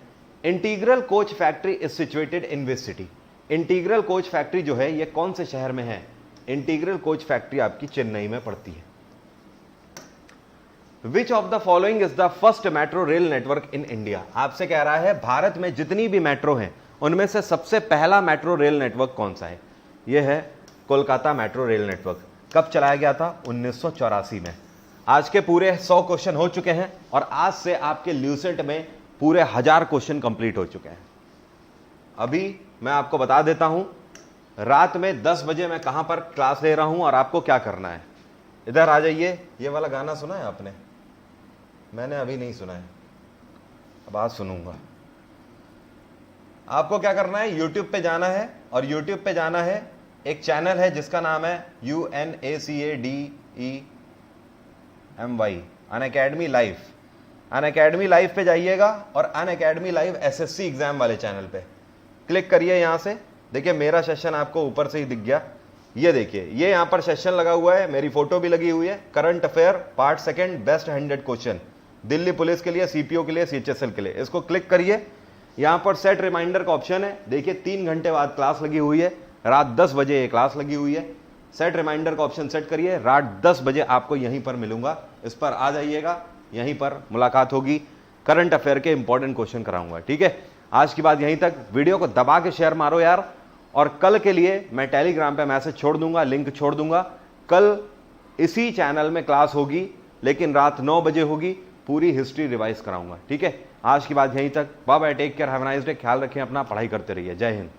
integral coach factory is situated in which city? Integral coach factory जो है ये कौन से शहर में है? इंटीग्रल कोच फैक्ट्री आपकी चेन्नई में पड़ती है। विच of the following is the first metro rail network in India? आपसे कह रहा है भारत में जितनी भी मेट्रो हैं उनमें से सबसे पहला मेट्रो रेल नेटवर्क कौन सा है? यह है कोलकाता मेट्रो रेल नेटवर्क। कब चलाया गया था? 1984 में। आज के पूरे 100 क्वेश्चन हो चुके हैं और आज से आपके ल्यूसेंट में पूरे 1000 क्वेश्चन कंप्लीट हो चुके हैं। अभी मैं आपको बता देता हूं रात में 10 बजे मैं कहां पर क्लास ले रहा हूं और आपको क्या करना है। इधर आ जाइए। ये वाला गाना सुना है आपने? मैंने अभी नहीं सुना है, अब आज सुनूंगा। आपको क्या करना है? YouTube पे जाना है और YouTube पे जाना है, एक चैनल है जिसका नाम है UNACADEMY, Unacademy live. Unacademy live पे जाइएगा और अनअकैडमी लाइव SSC एग्जाम वाले चैनल पे क्लिक करिए। यहां से देखिए मेरा सेशन आपको ऊपर से ही दिख गया। ये देखिए, ये यहां पर सेशन लगा हुआ है, मेरी फोटो भी लगी हुई है। Current affair part second best 100 question, Delhi police के लिए, CPO के लिए, CHSL के लिए। इसको क्लिक करिए। यहां पर सेट रिमाइंडर का ऑप्शन है। देखिए 3 घंटे बाद क्लास लगी हुई है, रात 10 बजे ये क्लास लगी हुई है। सेट रिमाइंडर का ऑप्शन सेट करिए, रात 10 बजे आपको यहीं पर मिलूंगा। इस पर आ जाइएगा, यहीं पर मुलाकात होगी। करंट अफेयर के इंपॉर्टेंट क्वेश्चन कराऊंगा, ठीक है। आज की बात यहीं तक। वीडियो को दबा के शेयर मारो यार। और कल के लिए मैं टेलीग्राम पे मैसेज छोड़ दूंगा, लिंक छोड़ दूंगा। कल इसी चैनल में क्लास होगी, लेकिन रात 9 बजे होगी। पूरी हिस्ट्री रिवाइज कराऊंगा, ठीक है। आज की बात यहीं तक। Bye bye, take care, have a nice day. ख्याल रखें अपना, पढ़ाई करते रहिए। जय हिंद।